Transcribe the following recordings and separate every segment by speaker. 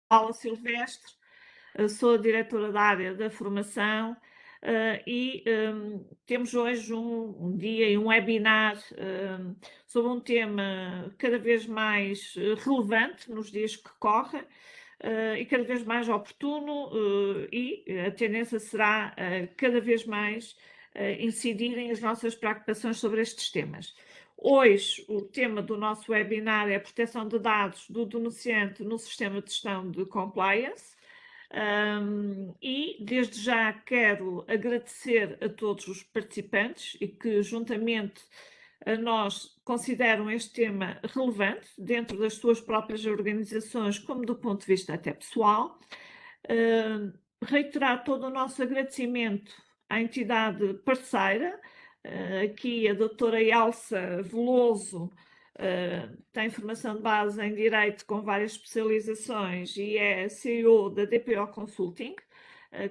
Speaker 1: Paula Silvestre, sou a diretora da área da formação, e temos hoje um dia e um webinar sobre um tema cada vez mais relevante nos dias que correm, e cada vez mais oportuno, e a tendência será cada vez mais incidirem as nossas preocupações sobre estes temas. Hoje, o tema do nosso webinar é a proteção de dados do denunciante no sistema de gestão de compliance. E desde já quero agradecer a todos os participantes e que, juntamente a nós, consideram este tema relevante dentro das suas próprias organizações, como do ponto de vista até pessoal. Reiterar todo o nosso agradecimento à entidade parceira, aqui a doutora Elsa Veloso, tem formação de base em Direito com várias especializações e é CEO da DPO Consulting,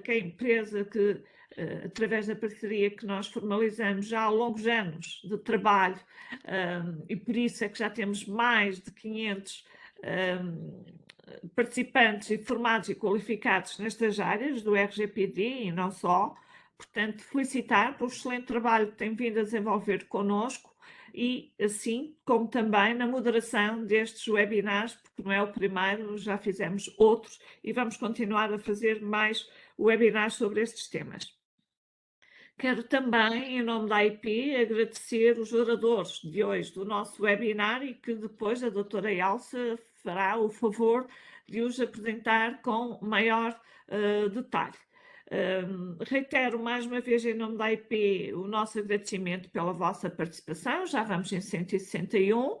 Speaker 1: que é a empresa que, através da parceria que nós formalizamos já há longos anos de trabalho, e por isso é que já temos mais de 500 participantes e formados e qualificados nestas áreas do RGPD e não só. Portanto, felicitar pelo excelente trabalho que tem vindo a desenvolver connosco e assim como também na moderação destes webinars, porque não é o primeiro, já fizemos outros e vamos continuar a fazer mais webinars sobre estes temas. Quero também, em nome da IP, agradecer os oradores de hoje do nosso webinar e que depois a doutora Elsa fará o favor de os apresentar com maior detalhe. Reitero mais uma vez em nome da IP o nosso agradecimento pela vossa participação, já vamos em 161.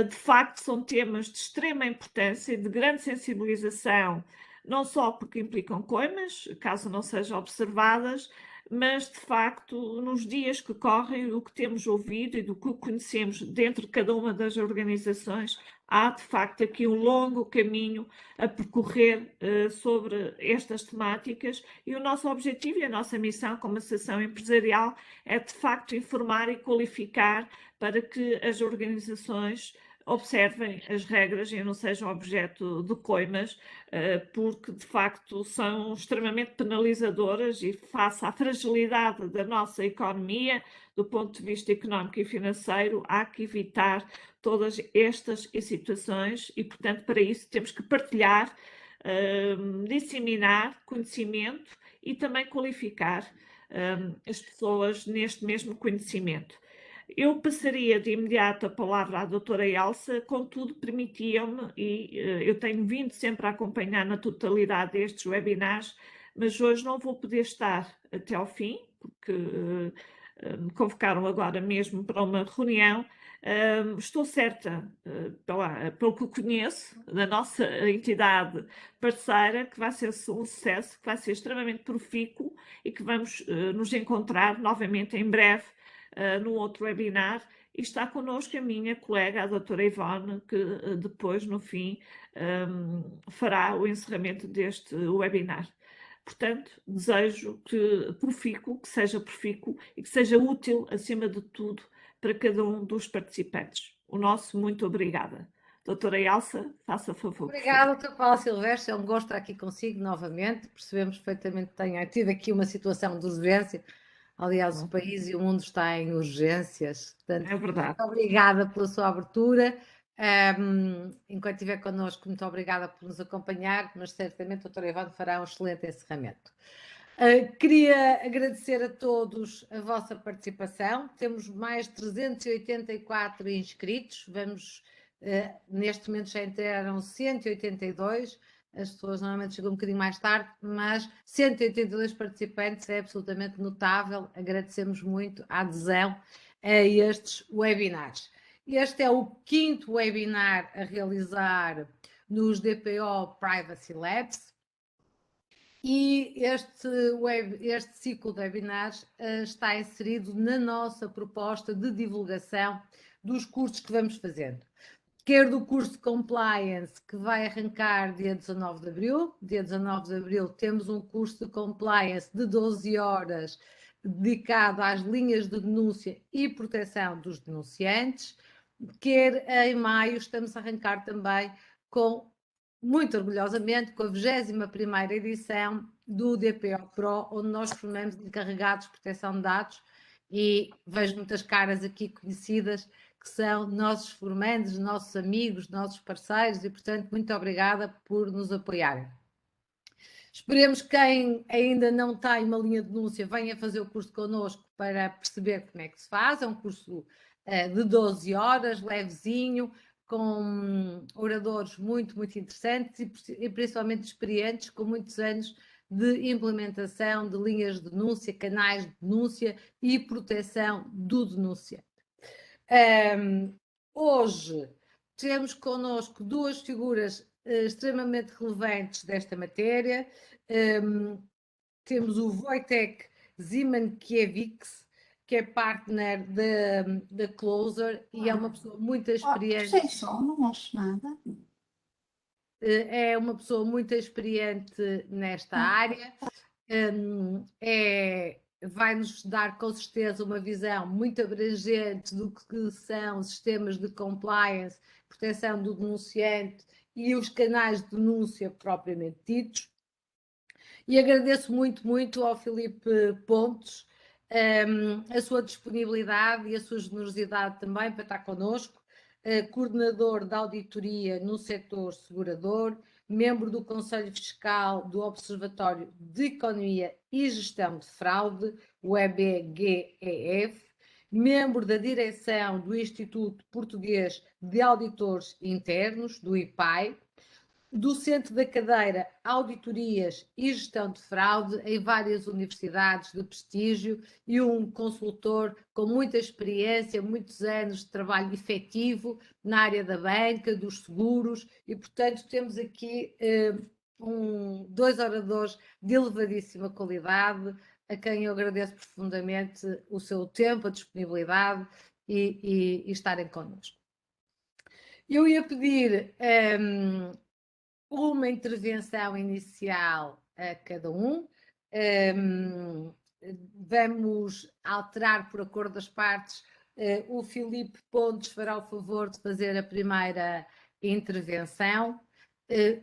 Speaker 1: De facto, são temas de extrema importância e de grande sensibilização, não só porque implicam coimas, caso não sejam observadas, mas de facto, nos dias que correm, do que temos ouvido e do que conhecemos dentro de cada uma das organizações, há de facto aqui um longo caminho a percorrer sobre estas temáticas e o nosso objetivo e a nossa missão como associação empresarial é de facto informar e qualificar para que as organizações observem as regras e não sejam objeto de coimas, porque de facto são extremamente penalizadoras e face à fragilidade da nossa economia, do ponto de vista económico e financeiro, há que evitar todas estas situações e, portanto, para isso temos que partilhar, disseminar conhecimento e também qualificar as pessoas neste mesmo conhecimento. Eu passaria de imediato a palavra à doutora Elsa, contudo permitiam-me, e eu tenho vindo sempre a acompanhar na totalidade estes webinars, mas hoje não vou poder estar até ao fim, porque me convocaram agora mesmo para uma reunião. Estou certa, pelo que conheço, da nossa entidade parceira, que vai ser um sucesso, que vai ser extremamente profícuo e que vamos nos encontrar novamente em breve num outro webinar, e está connosco a minha colega, a doutora Ivone, que depois, no fim, fará o encerramento deste webinar. Portanto, desejo que seja profícuo e que seja útil, acima de tudo, para cada um dos participantes. O nosso muito obrigada. Doutora Elsa, faça favor, por favor.
Speaker 2: Obrigada, Dr. Paula Silvestre. É um gosto estar aqui consigo novamente. Percebemos perfeitamente que tenha tido aqui uma situação de urgência. Aliás, o país e o mundo está em urgências. Portanto,
Speaker 1: É verdade.
Speaker 2: muito obrigada pela sua abertura. Enquanto estiver connosco, muito obrigada por nos acompanhar, mas certamente a doutora Ivone fará um excelente encerramento. Queria agradecer a todos a vossa participação. Temos mais 384 inscritos. Neste momento já entraram 182. As pessoas normalmente chegam um bocadinho mais tarde, mas 182 participantes é absolutamente notável. Agradecemos muito a adesão a estes webinars. Este é o 5º webinar a realizar nos DPO Privacy Labs. E este ciclo de webinars está inserido na nossa proposta de divulgação dos cursos que vamos fazendo. Quer do curso de Compliance, que vai arrancar dia 19 de Abril. Dia 19 de Abril temos um curso de Compliance de 12 horas dedicado às linhas de denúncia e proteção dos denunciantes. Quer em maio estamos a arrancar também com muito orgulhosamente com a 21ª edição do DPO Pro, onde nós formamos encarregados de proteção de dados, e vejo muitas caras aqui conhecidas que são nossos formandos, nossos amigos, nossos parceiros, e portanto muito obrigada por nos apoiarem. Esperemos que quem ainda não tem uma linha de denúncia venha fazer o curso connosco para perceber como é que se faz. É um curso de 12 horas, levezinho, com oradores muito, muito interessantes e principalmente experientes, com muitos anos de implementação de linhas de denúncia, canais de denúncia e proteção do denunciante. Hoje temos connosco duas figuras extremamente relevantes desta matéria. Temos o Wojtek Zimankiewicz, que é partner da Closer e é uma pessoa muito experiente.
Speaker 3: Sem som, não ouço nada.
Speaker 2: É uma pessoa muito experiente nesta área. Vai-nos dar com certeza uma visão muito abrangente do que são sistemas de compliance, proteção do denunciante e os canais de denúncia propriamente ditos. E agradeço muito, muito ao Filipe Pontes a sua disponibilidade e a sua generosidade também para estar connosco, coordenador da auditoria no setor segurador, membro do Conselho Fiscal do Observatório de Economia e Gestão de Fraude, o EBGEF, membro da direção do Instituto Português de Auditores Internos, do IPAI, docente da cadeira Auditorias e Gestão de Fraude em várias universidades de prestígio e um consultor com muita experiência, muitos anos de trabalho efetivo na área da banca, dos seguros, e portanto temos aqui dois oradores de elevadíssima qualidade, a quem eu agradeço profundamente o seu tempo, a disponibilidade e estarem connosco. Eu ia pedir uma intervenção inicial a cada um. Vamos alterar por acordo das partes. O Filipe Pontes fará o favor de fazer a primeira intervenção.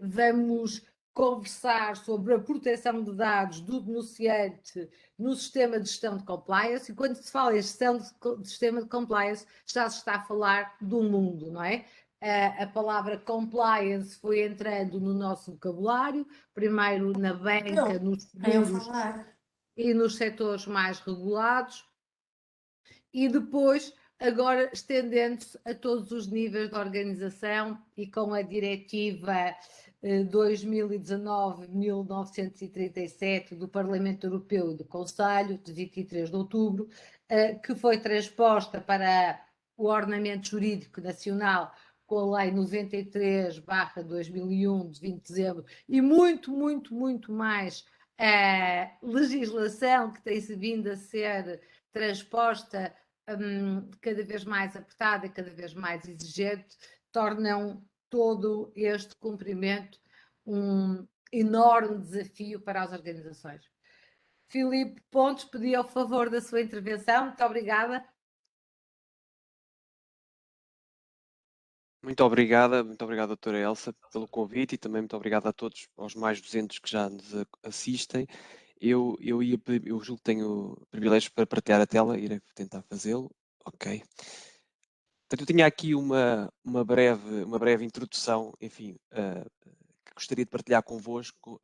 Speaker 2: Vamos conversar sobre a proteção de dados do denunciante no sistema de gestão de compliance, e quando se fala em gestão de sistema de compliance, já se está a falar do mundo, não é? A palavra compliance foi entrando no nosso vocabulário, primeiro na banca, nos seguros e nos setores mais regulados, e depois agora estendendo-se a todos os níveis de organização, e com a diretiva 2019-1937 do Parlamento Europeu e do Conselho, de 23 de outubro, que foi transposta para o ordenamento jurídico nacional com a Lei 93/2001, de 20 de dezembro, e muito, muito, muito mais legislação que tem vindo a ser transposta cada vez mais apertada e cada vez mais exigente, tornam todo este cumprimento um enorme desafio para as organizações. Filipe Pontes pedia o favor da sua intervenção. Muito obrigada.
Speaker 4: Muito obrigada, doutora Elsa, pelo convite, e também muito obrigado a todos, aos mais 200 que já nos assistem. Eu julgo que tenho o privilégio para partilhar a tela, irei tentar fazê-lo. Ok. Portanto, eu tinha aqui uma breve introdução, enfim, que gostaria de partilhar convosco,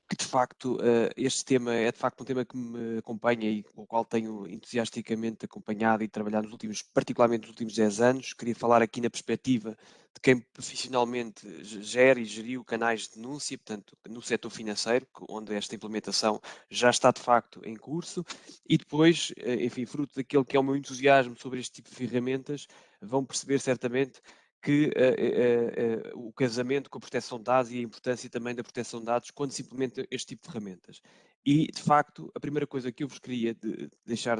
Speaker 4: que de facto este tema é de facto um tema que me acompanha e com o qual tenho entusiasticamente acompanhado e trabalhado particularmente nos últimos 10 anos. Queria falar aqui na perspectiva de quem profissionalmente gera e geriu canais de denúncia, portanto, no setor financeiro, onde esta implementação já está de facto em curso, e depois, enfim, fruto daquele que é o meu entusiasmo sobre este tipo de ferramentas, vão perceber certamente que o casamento com a proteção de dados e a importância também da proteção de dados quando se implementa este tipo de ferramentas. E, de facto, a primeira coisa que eu vos queria deixar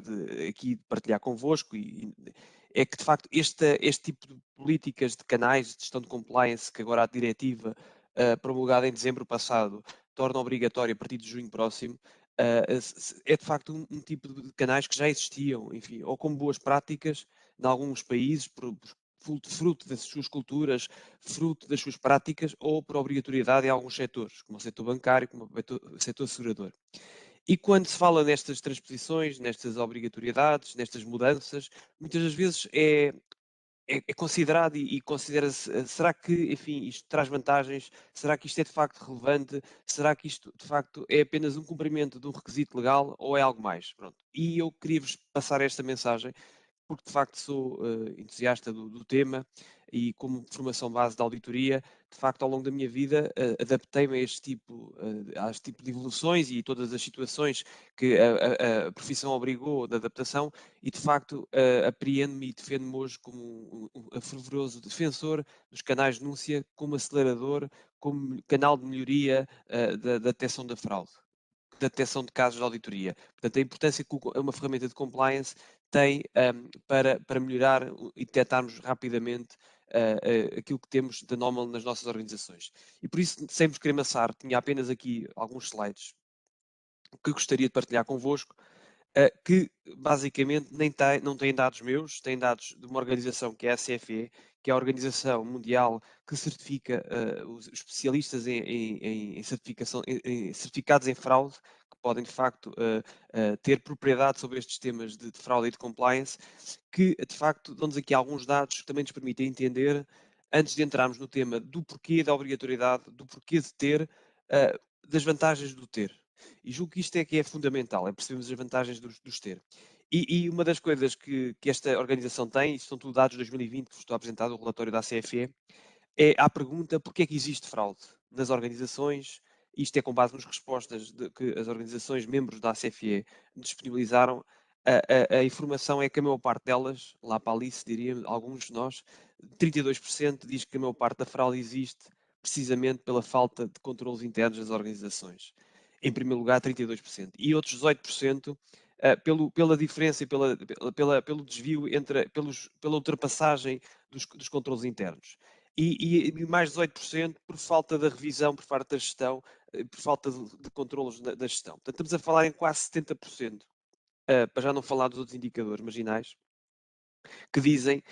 Speaker 4: aqui de partilhar convosco é que, de facto, este tipo de políticas de canais de gestão de compliance, que agora a diretiva promulgada em dezembro passado torna obrigatória a partir de junho próximo, é de facto um tipo de canais que já existiam, enfim, ou como boas práticas em alguns países, fruto das suas culturas, fruto das suas práticas, ou por obrigatoriedade em alguns setores, como o setor bancário, como o setor segurador. E quando se fala nestas transposições, nestas obrigatoriedades, nestas mudanças, muitas das vezes é considerado e considera-se, será que, enfim, isto traz vantagens? Será que isto é de facto relevante? Será que isto de facto é apenas um cumprimento de um requisito legal ou é algo mais? Pronto. E eu queria-vos passar esta mensagem, porque de facto sou entusiasta do tema e como formação base da auditoria, de facto ao longo da minha vida adaptei-me a este tipo de evoluções e todas as situações que a profissão obrigou de adaptação e de facto apreendo-me e defendo-me hoje como um fervoroso defensor dos canais de denúncia, como acelerador, como canal de melhoria da detecção da fraude, da detecção de casos de auditoria. Portanto, a importância que uma ferramenta de compliance tem para melhorar e detectarmos rapidamente aquilo que temos de anómalo nas nossas organizações. E por isso, sem vos querer amassar, tinha apenas aqui alguns slides que gostaria de partilhar convosco, que basicamente não têm dados meus, têm dados de uma organização que é a CFE, que é a Organização Mundial que certifica os especialistas em certificados em fraude, que podem de facto ter propriedade sobre estes temas de fraude e de compliance, que de facto dão-nos aqui alguns dados que também nos permitem entender, antes de entrarmos no tema do porquê da obrigatoriedade, do porquê de ter, das vantagens do ter. E julgo que isto é que é fundamental, é percebermos as vantagens dos ter. E uma das coisas que esta organização tem, isto são tudo dados de 2020, que vos estou a apresentar o relatório da CFE, é a pergunta porquê é que existe fraude nas organizações. Isto é com base nas respostas que as organizações membros da CFE disponibilizaram. A informação é que a maior parte delas, lá para ali se diria, alguns de nós, 32% diz que a maior parte da fraude existe precisamente pela falta de controles internos das organizações. Em primeiro lugar, 32%. E outros 18% pela diferença e pelo desvio pela ultrapassagem dos controles internos. E mais 18% por falta da revisão, por parte da gestão, por falta de controlos da gestão. Portanto, estamos a falar em quase 70%, para já não falar dos outros indicadores marginais, que dizem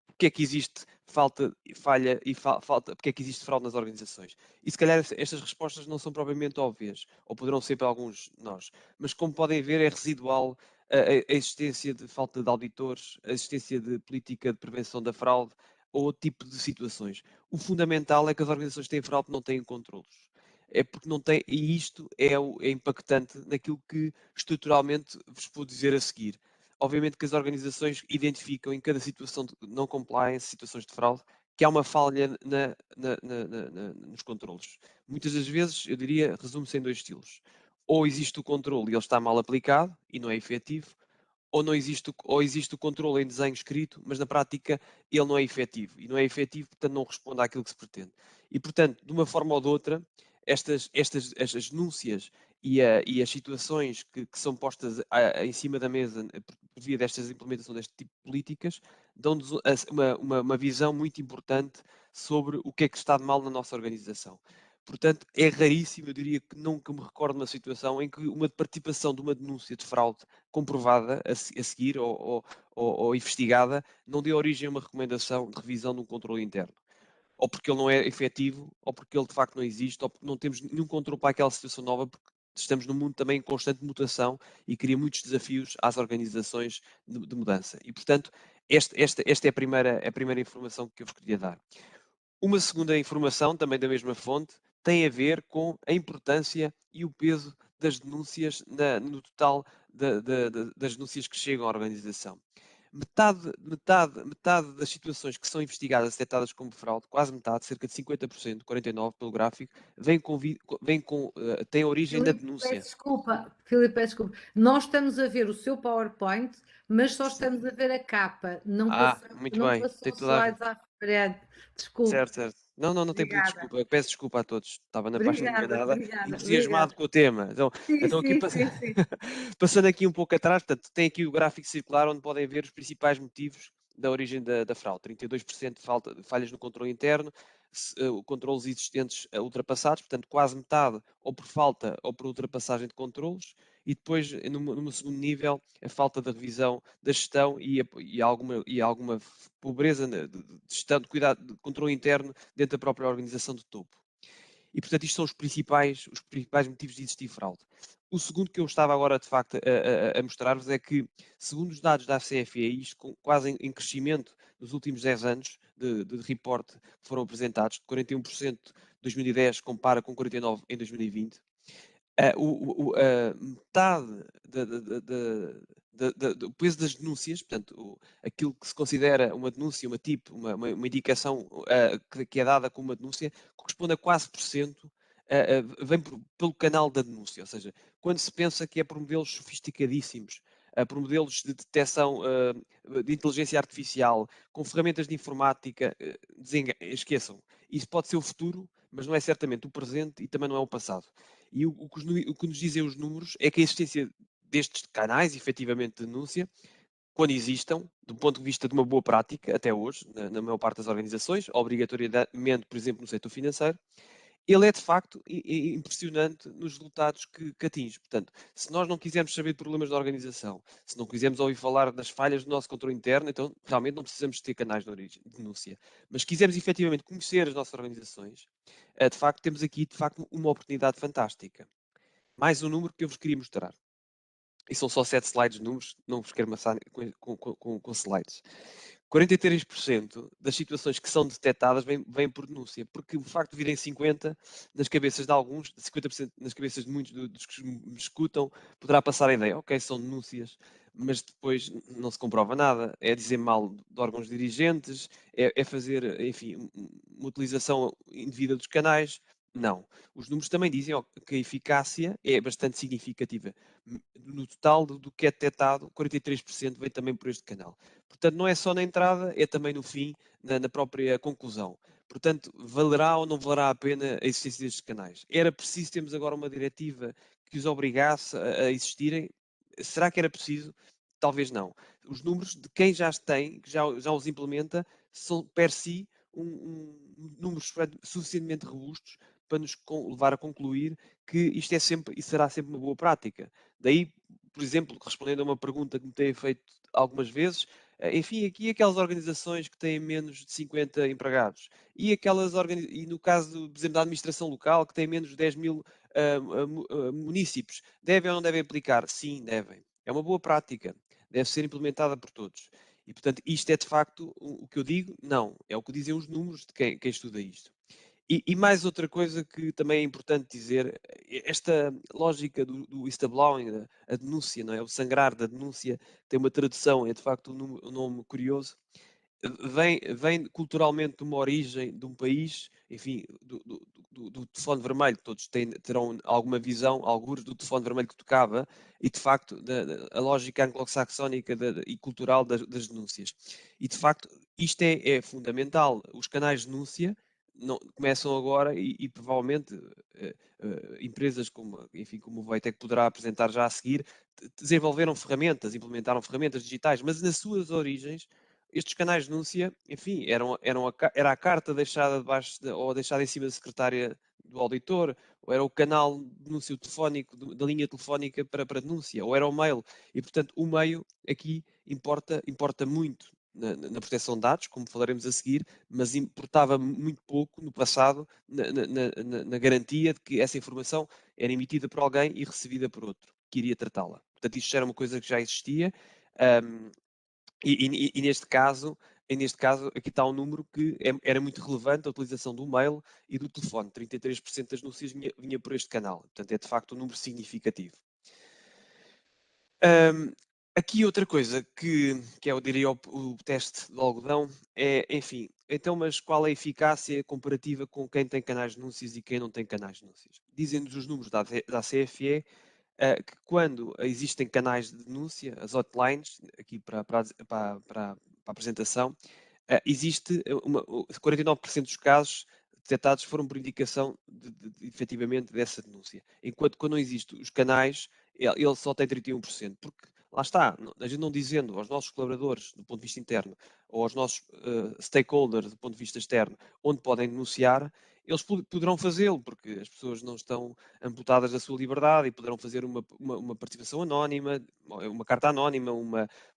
Speaker 4: porque é que existe falha e falta, porque é que existe fraude nas organizações. E se calhar estas respostas não são propriamente óbvias, ou poderão ser para alguns de nós, mas como podem ver é residual a existência de falta de auditores, a existência de política de prevenção da fraude ou outro tipo de situações. O fundamental é que as organizações que têm fraude não têm controlos. É porque não têm, e isto é impactante naquilo que estruturalmente vos vou dizer a seguir. Obviamente que as organizações identificam em cada situação de não compliance, situações de fraude, que há uma falha nos controlos. Muitas das vezes, eu diria, resume-se em dois estilos. Ou existe o controle e ele está mal aplicado e não é efetivo, ou não existe, ou existe o controle em desenho escrito, mas na prática ele não é efetivo. E não é efetivo, portanto não responde àquilo que se pretende. E, portanto, de uma forma ou de outra, estas denúncias e as situações que são postas em cima da mesa por via destas implementação deste tipo de políticas dão-nos uma visão muito importante sobre o que é que está de mal na nossa organização. Portanto, é raríssimo, eu diria que nunca me recordo de uma situação em que uma participação de uma denúncia de fraude comprovada a seguir ou investigada não dê origem a uma recomendação de revisão de um controle interno. Ou porque ele não é efetivo, ou porque ele de facto não existe, ou porque não temos nenhum controle para aquela situação nova, porque estamos num mundo também em constante mutação e cria muitos desafios às organizações de mudança. E, portanto, esta é a primeira informação que eu vos queria dar. Uma segunda informação, também da mesma fonte, tem a ver com a importância e o peso das denúncias no total das denúncias que chegam à organização. Metade das situações que são investigadas, detectadas como fraude, quase metade, cerca de 50%, 49% pelo gráfico, tem origem na denúncia.
Speaker 2: Filipe, peço desculpa. Nós estamos a ver o seu PowerPoint, mas só estamos a ver a capa. Não
Speaker 4: Muito bem, tem
Speaker 2: passou
Speaker 4: toda a
Speaker 2: slides à frente. Desculpe.
Speaker 4: Certo, certo. Não tem pedido
Speaker 2: Obrigada.
Speaker 4: desculpa. Eu peço desculpa a todos. Estava na página enganada, entusiasmado
Speaker 2: Obrigada.
Speaker 4: com o tema.
Speaker 2: Sim,
Speaker 4: Então aqui
Speaker 2: sim, sim, sim.
Speaker 4: passando aqui um pouco atrás, portanto, tem aqui o gráfico circular onde podem ver os principais motivos da origem da fraude. 32% de falhas no controle interno, controles existentes ultrapassados, portanto quase metade ou por falta ou por ultrapassagem de controles, e depois, num segundo nível, a falta da revisão da gestão e alguma pobreza de gestão, de cuidado, de controle interno dentro da própria organização de topo. E, portanto, isto são os principais motivos de existir fraude. O segundo que eu estava agora, de facto, a mostrar-vos é que, segundo os dados da CFE, isto quase em crescimento nos últimos 10 anos de report que foram apresentados, de 41% em 2010 compara com 49% em 2020, metade do peso das denúncias, portanto, aquilo que se considera uma denúncia, uma indicação que é dada como uma denúncia, corresponde a quase por cento, vem pelo canal da denúncia. Ou seja, quando se pensa que é por modelos sofisticadíssimos, por modelos de detecção de inteligência artificial, com ferramentas de informática, esqueçam. Isso pode ser o futuro, mas não é certamente o presente e também não é o passado. E o que nos dizem os números é que a existência destes canais, efetivamente, de denúncia, quando existam, do ponto de vista de uma boa prática, até hoje, na maior parte das organizações, obrigatoriamente, por exemplo, no setor financeiro, ele é de facto impressionante nos resultados que atinge. Portanto, se nós não quisermos saber de problemas da organização, se não quisermos ouvir falar das falhas do nosso controle interno, então realmente não precisamos ter canais de denúncia. Mas se quisermos efetivamente conhecer as nossas organizações, de facto, temos aqui de facto uma oportunidade fantástica. Mais um número que eu vos queria mostrar. E são só 7 slides de números, não vos quero amassar com slides. 43% das situações que são detectadas vêm por denúncia, porque o facto de virem 50 nas cabeças de alguns, 50% nas cabeças de muitos dos que me escutam, poderá passar a ideia, ok, são denúncias, mas depois não se comprova nada, é dizer mal de órgãos dirigentes, é fazer, enfim, uma utilização indevida dos canais. Não. Os números também dizem que a eficácia é bastante significativa. No total do que é detectado, 43% vem também por este canal. Portanto, não é só na entrada, é também no fim, na própria conclusão. Portanto, valerá ou não valerá a pena a existência destes canais? Era preciso termos agora uma diretiva que os obrigasse a existirem? Será que era preciso? Talvez não. Os números de quem já os tem, que já os implementa, são per si números suficientemente robustos para nos levar a concluir que isto é sempre e será sempre uma boa prática. Daí, por exemplo, respondendo a uma pergunta que me têm feito algumas vezes, enfim, aqui aquelas organizações que têm menos de 50 empregados e e no caso, por exemplo, da administração local, que tem menos de 10 mil munícipes, devem ou não devem aplicar? Sim, devem. É uma boa prática, deve ser implementada por todos. E, portanto, isto é de facto o que eu digo? Não. É o que dizem os números de quem estuda isto. E mais outra coisa que também é importante dizer, esta lógica do whistleblowing, a denúncia, não é? O sangrar da denúncia, tem uma tradução, é de facto um nome curioso, vem culturalmente de uma origem de um país, enfim, do telefone vermelho, todos terão alguma visão, alguns do telefone vermelho que tocava, e de facto a lógica anglo-saxónica e cultural das denúncias. E de facto isto é fundamental. Os canais de denúncia começam agora e provavelmente empresas enfim, como o Voitec poderá apresentar já a seguir, desenvolveram ferramentas, implementaram ferramentas digitais, mas nas suas origens estes canais de denúncia, enfim, era a carta deixada debaixo ou deixada em cima da secretária do auditor, ou era o canal de denúncio telefónico, da linha telefónica para denúncia, ou era o mail. E, portanto, o meio aqui importa muito na proteção de dados, como falaremos a seguir, mas importava muito pouco no passado na garantia de que essa informação era emitida por alguém e recebida por outro, que iria tratá-la. Portanto, isto era uma coisa que já existia. E neste caso, aqui está um número que era muito relevante, a utilização do mail e do telefone. 33% das denúncias vinha por este canal. Portanto, é de facto um número significativo. Aqui outra coisa que eu diria o teste do algodão é, enfim, então, mas qual é a eficácia comparativa com quem tem canais de denúncias e quem não tem canais de denúncias? Dizem-nos os números da CFE, que quando existem canais de denúncia, as hotlines, aqui para a apresentação, existe 49% dos casos detectados foram por indicação efetivamente dessa denúncia. Enquanto quando não existem os canais, ele só tem 31%, porque lá está, a gente não dizendo aos nossos colaboradores do ponto de vista interno ou aos nossos stakeholders do ponto de vista externo onde podem denunciar, eles poderão fazê-lo, porque as pessoas não estão amputadas da sua liberdade e poderão fazer uma participação anónima, uma carta anónima,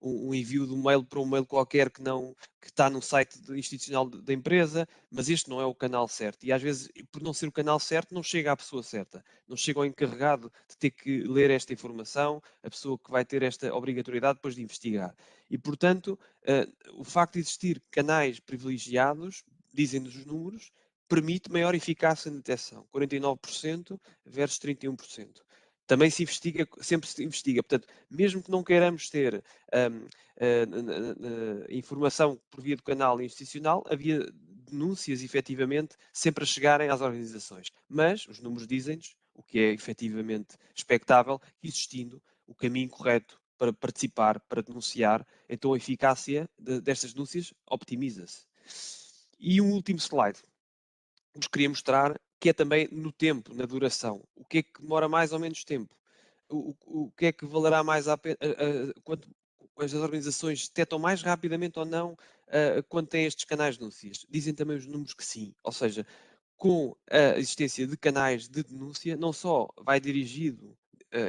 Speaker 4: um envio de um mail para um mail qualquer que está no site institucional da empresa, mas este não é o canal certo. E às vezes, por não ser o canal certo, não chega à pessoa certa. Não chega ao encarregado de ter que ler esta informação, a pessoa que vai ter esta obrigatoriedade depois de investigar. E, portanto, o facto de existir canais privilegiados, dizem-nos os números, permite maior eficácia na detecção. 49% versus 31%. Também se investiga, sempre se investiga. Portanto, mesmo que não queiramos ter informação por via do canal institucional, havia denúncias, efetivamente, sempre a chegarem às organizações. Mas os números dizem-nos, o que é efetivamente expectável, que existindo o caminho correto para participar, para denunciar, então a eficácia destas denúncias optimiza-se. E um último slide. Vos queria mostrar que é também no tempo, na duração. O que é que demora mais ou menos tempo? O que é que valerá mais a pena? Quanto as organizações detectam mais rapidamente ou não quando têm estes canais de denúncias? Dizem também os números que sim. Ou seja, com a existência de canais de denúncia, não só vai dirigido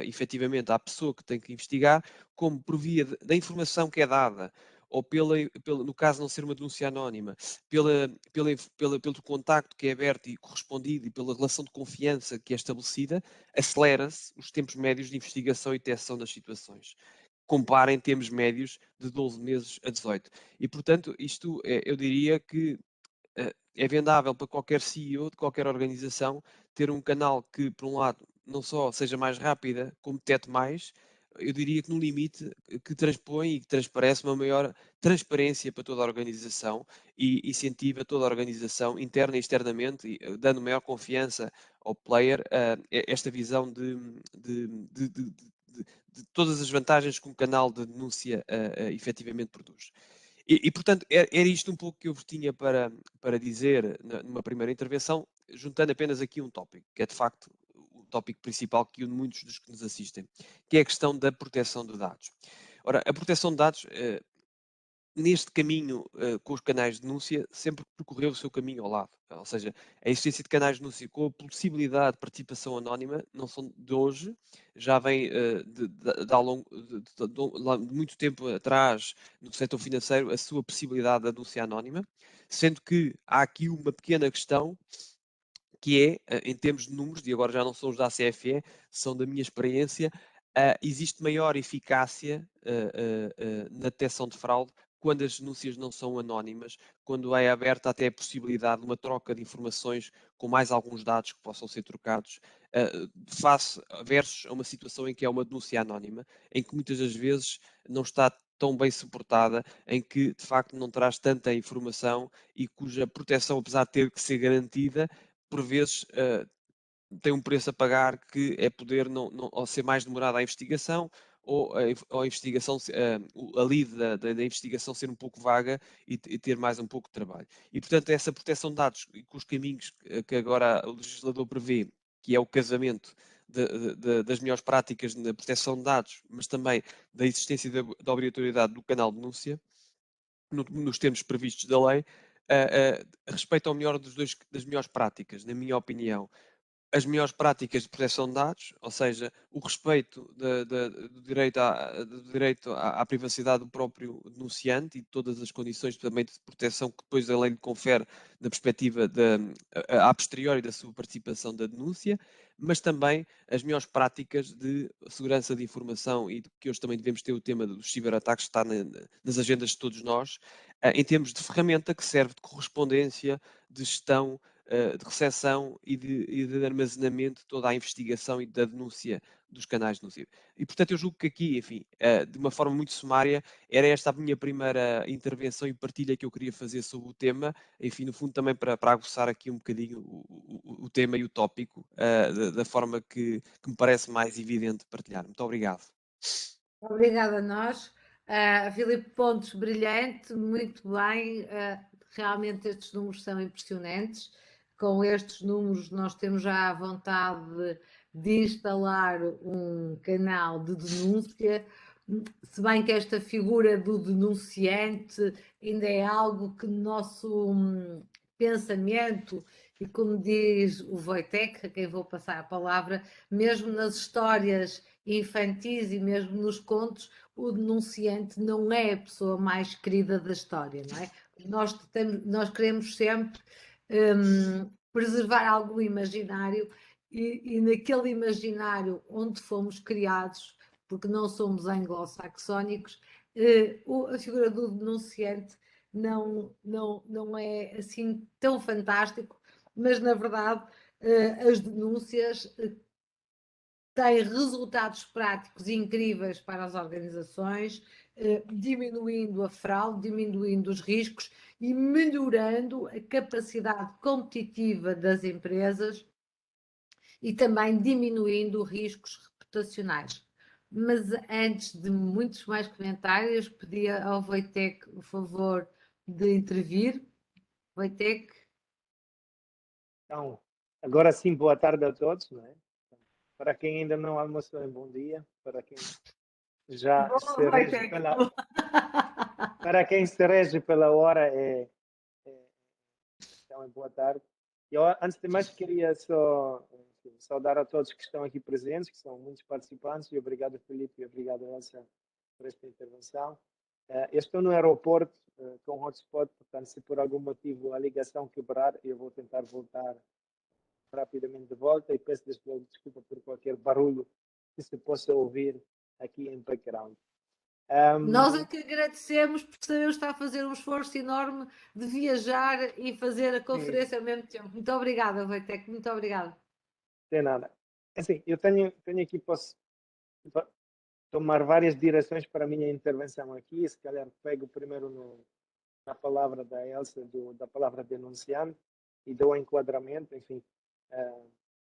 Speaker 4: efetivamente à pessoa que tem que investigar, como por via da informação que é dada, ou no caso de não ser uma denúncia anónima, pelo contacto que é aberto e correspondido e pela relação de confiança que é estabelecida, acelera-se os tempos médios de investigação e detecção das situações. Comparem termos médios de 12 meses a 18. E, portanto, isto eu diria que é vendável para qualquer CEO de qualquer organização ter um canal que, por um lado, não só seja mais rápida, como detete mais, eu diria que no limite que transpõe e que transparece uma maior transparência para toda a organização e incentiva toda a organização, interna e externamente, dando maior confiança ao player, esta visão de todas as vantagens que um canal de denúncia efetivamente produz. Portanto, era isto um pouco que eu vos tinha para dizer numa primeira intervenção, juntando apenas aqui um tópico, que é de facto o tópico principal que une muitos dos que nos assistem, que é a questão da proteção de dados. Ora, a proteção de dados, neste caminho com os canais de denúncia, sempre percorreu o seu caminho ao lado. Ou seja, a existência de canais de denúncia com a possibilidade de participação anónima não são de hoje, já vem de muito tempo atrás, no setor financeiro, a sua possibilidade de denúncia anónima, sendo que há aqui uma pequena questão que é, em termos de números, e agora já não são os da CFE, são da minha experiência, existe maior eficácia na detecção de fraude quando as denúncias não são anónimas, quando é aberta até a possibilidade de uma troca de informações com mais alguns dados que possam ser trocados, versus a uma situação em que é uma denúncia anónima, em que muitas das vezes não está tão bem suportada, em que de facto não traz tanta informação e cuja proteção, apesar de ter que ser garantida, por vezes tem um preço a pagar que é poder ou ser mais demorada a investigação ou a investigação, a lead da investigação ser um pouco vaga e ter mais um pouco de trabalho. E, portanto, essa proteção de dados e com os caminhos que agora o legislador prevê, que é o casamento das melhores práticas na proteção de dados, mas também da existência da obrigatoriedade do canal de denúncia, nos termos previstos da lei, respeita ao melhor das melhores práticas, na minha opinião. As melhores práticas de proteção de dados, ou seja, o respeito do direito à privacidade do próprio denunciante e de todas as condições também de proteção que depois a lei lhe confere na perspectiva a posteriori da sua participação da denúncia, mas também as melhores práticas de segurança de informação e que hoje também devemos ter o tema dos ciberataques, está nas agendas de todos nós, em termos de ferramenta que serve de correspondência, de gestão, de recepção e de armazenamento de toda a investigação e da denúncia dos canais de denúncia. E, portanto, eu julgo que aqui, enfim, de uma forma muito sumária, era esta a minha primeira intervenção e partilha que eu queria fazer sobre o tema, enfim, no fundo também para aguçar aqui um bocadinho o tema e o tópico, da forma que me parece mais evidente partilhar. Muito obrigado.
Speaker 2: Obrigada a nós. Filipe Pontes, brilhante, muito bem. Realmente estes números são impressionantes. Com estes números nós temos já a vontade de instalar um canal de denúncia, se bem que esta figura do denunciante ainda é algo que no nosso pensamento E como diz o Wojtek, a quem vou passar a palavra, mesmo nas histórias infantis e mesmo nos contos, o denunciante não é a pessoa mais querida da história, não é? Nós queremos sempre preservar algum imaginário e naquele imaginário onde fomos criados, porque não somos anglo-saxónicos, a figura do denunciante não é assim tão fantástico, mas na verdade as denúncias têm resultados práticos incríveis para as organizações, diminuindo a fraude, diminuindo os riscos e melhorando a capacidade competitiva das empresas e também diminuindo riscos reputacionais. Mas antes de muitos mais comentários, pedia ao Wojtek o favor de intervir. Wojtek.
Speaker 3: Então, agora sim, boa tarde a todos, não é? Para quem ainda não almoçou, bom dia. Para quem já se rege pela... Para quem se rege pela hora, então, boa tarde. Eu, antes de mais, queria só saudar a todos que estão aqui presentes, que são muitos participantes, e obrigado, Felipe, e obrigado, Elsa, por esta intervenção. Eu estou no aeroporto com hotspot, portanto, se por algum motivo a ligação quebrar, eu vou tentar voltar rapidamente de volta e peço desculpa por qualquer barulho que se possa ouvir aqui em background.
Speaker 2: Nós é que agradecemos porque sabemos que está a fazer um esforço enorme de viajar e fazer a conferência ao mesmo tempo. Muito obrigada, Wojtek, muito obrigada.
Speaker 3: De nada. Assim, eu tenho aqui, posso tomar várias direções para a minha intervenção aqui, se calhar pego primeiro na palavra da Elsa, da palavra denunciante, e dou um enquadramento, enfim,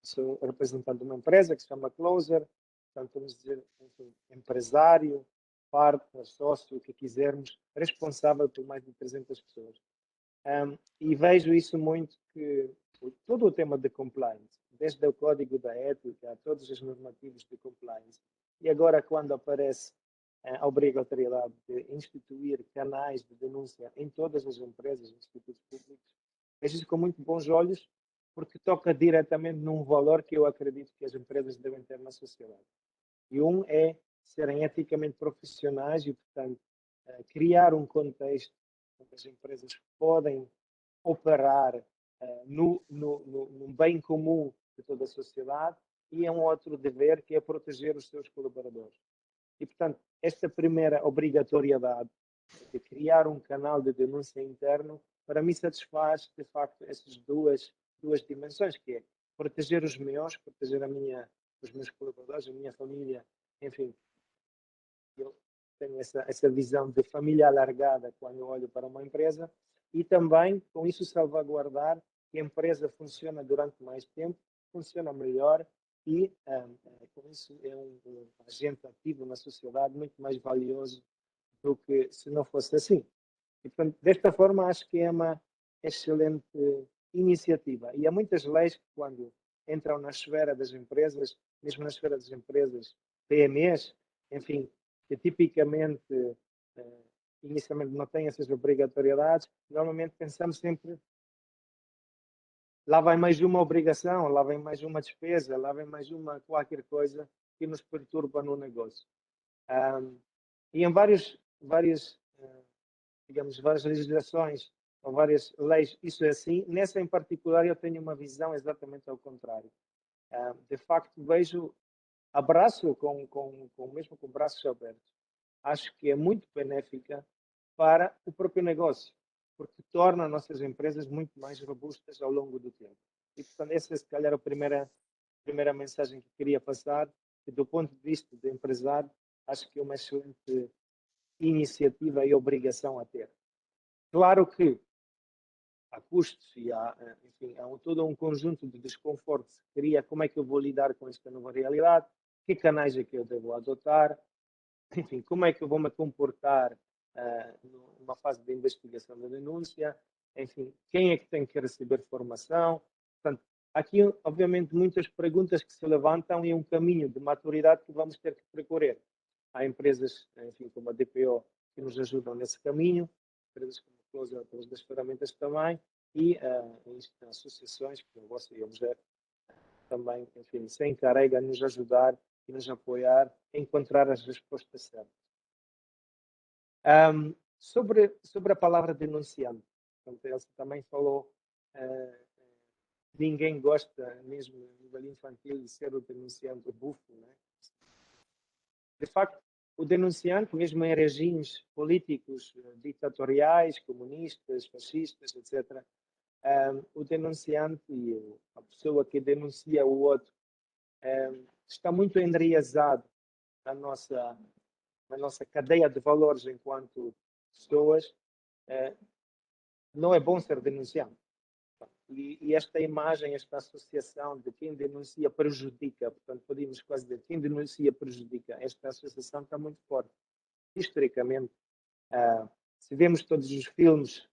Speaker 3: sou representante de uma empresa que se chama Closer, portanto, vamos dizer, enfim, empresário, partner, sócio, o que quisermos, responsável por mais de 300 pessoas. E vejo isso muito que todo o tema de compliance, desde o código da ética a todos os normativos de compliance, e agora quando aparece a obrigatoriedade de instituir canais de denúncia em todas as empresas e institutos públicos, vejo isso com muito bons olhos, porque toca diretamente num valor que eu acredito que as empresas devem ter na sociedade. E um é serem eticamente profissionais e, portanto, criar um contexto onde as empresas podem operar no bem comum de toda a sociedade, e é um outro dever que é proteger os seus colaboradores. E, portanto, esta primeira obrigatoriedade de criar um canal de denúncia interno, para mim satisfaz, de facto, essas duas dimensões, que é proteger os meus, proteger os meus colaboradores, a minha família, enfim. Eu tenho essa visão de família alargada quando olho para uma empresa, e também, com isso, salvaguardar que a empresa funciona durante mais tempo, funciona melhor, e com isso é um agente ativo na sociedade muito mais valioso do que se não fosse assim. E, portanto, desta forma, acho que é uma excelente iniciativa. E há muitas leis que, quando entram na esfera das empresas, mesmo na esfera das empresas PMEs, enfim, que tipicamente, inicialmente não têm essas obrigatoriedades, normalmente pensamos sempre: lá vai mais uma obrigação, lá vem mais uma despesa, lá vem mais uma qualquer coisa que nos perturba no negócio. E em várias legislações ou várias leis, isso é assim. Nessa em particular, eu tenho uma visão exatamente ao contrário. De facto, abraço mesmo com braços abertos. Acho que é muito benéfica para o próprio negócio, porque torna nossas empresas muito mais robustas ao longo do tempo. E, portanto, essa é, se calhar, a primeira mensagem que queria passar, que, do ponto de vista do empresário, acho que é uma excelente iniciativa e obrigação a ter. Claro que há custos e enfim, há todo um conjunto de desconforto que se cria. Como é que eu vou lidar com esta nova realidade? Que canais é que eu devo adotar? Enfim, como é que eu vou me comportar numa fase de investigação da denúncia? Enfim, quem é que tem que receber formação? Portanto, aqui, obviamente, muitas perguntas que se levantam e um caminho de maturidade que vamos ter que percorrer. Há empresas, enfim, como a DPO, que nos ajudam nesse caminho, empresas como a Closer, outras das ferramentas também, e associações como você e o José também, enfim, se encarregam de nos ajudar e nos apoiar a encontrar as respostas certas. Sobre a palavra denunciante, ele também falou, ninguém gosta, mesmo a nível infantil, de ser o denunciante, o bufo, né? De facto, o denunciante, mesmo em regimes políticos ditatoriais, comunistas, fascistas, etc., o denunciante e a pessoa que denuncia o outro está muito enraizado na nossa cadeia de valores enquanto pessoas. Não é bom ser denunciante. E esta imagem, esta associação de quem denuncia prejudica, portanto, podemos quase dizer, quem denuncia prejudica, esta associação está muito forte. Historicamente, se vemos todos os filmes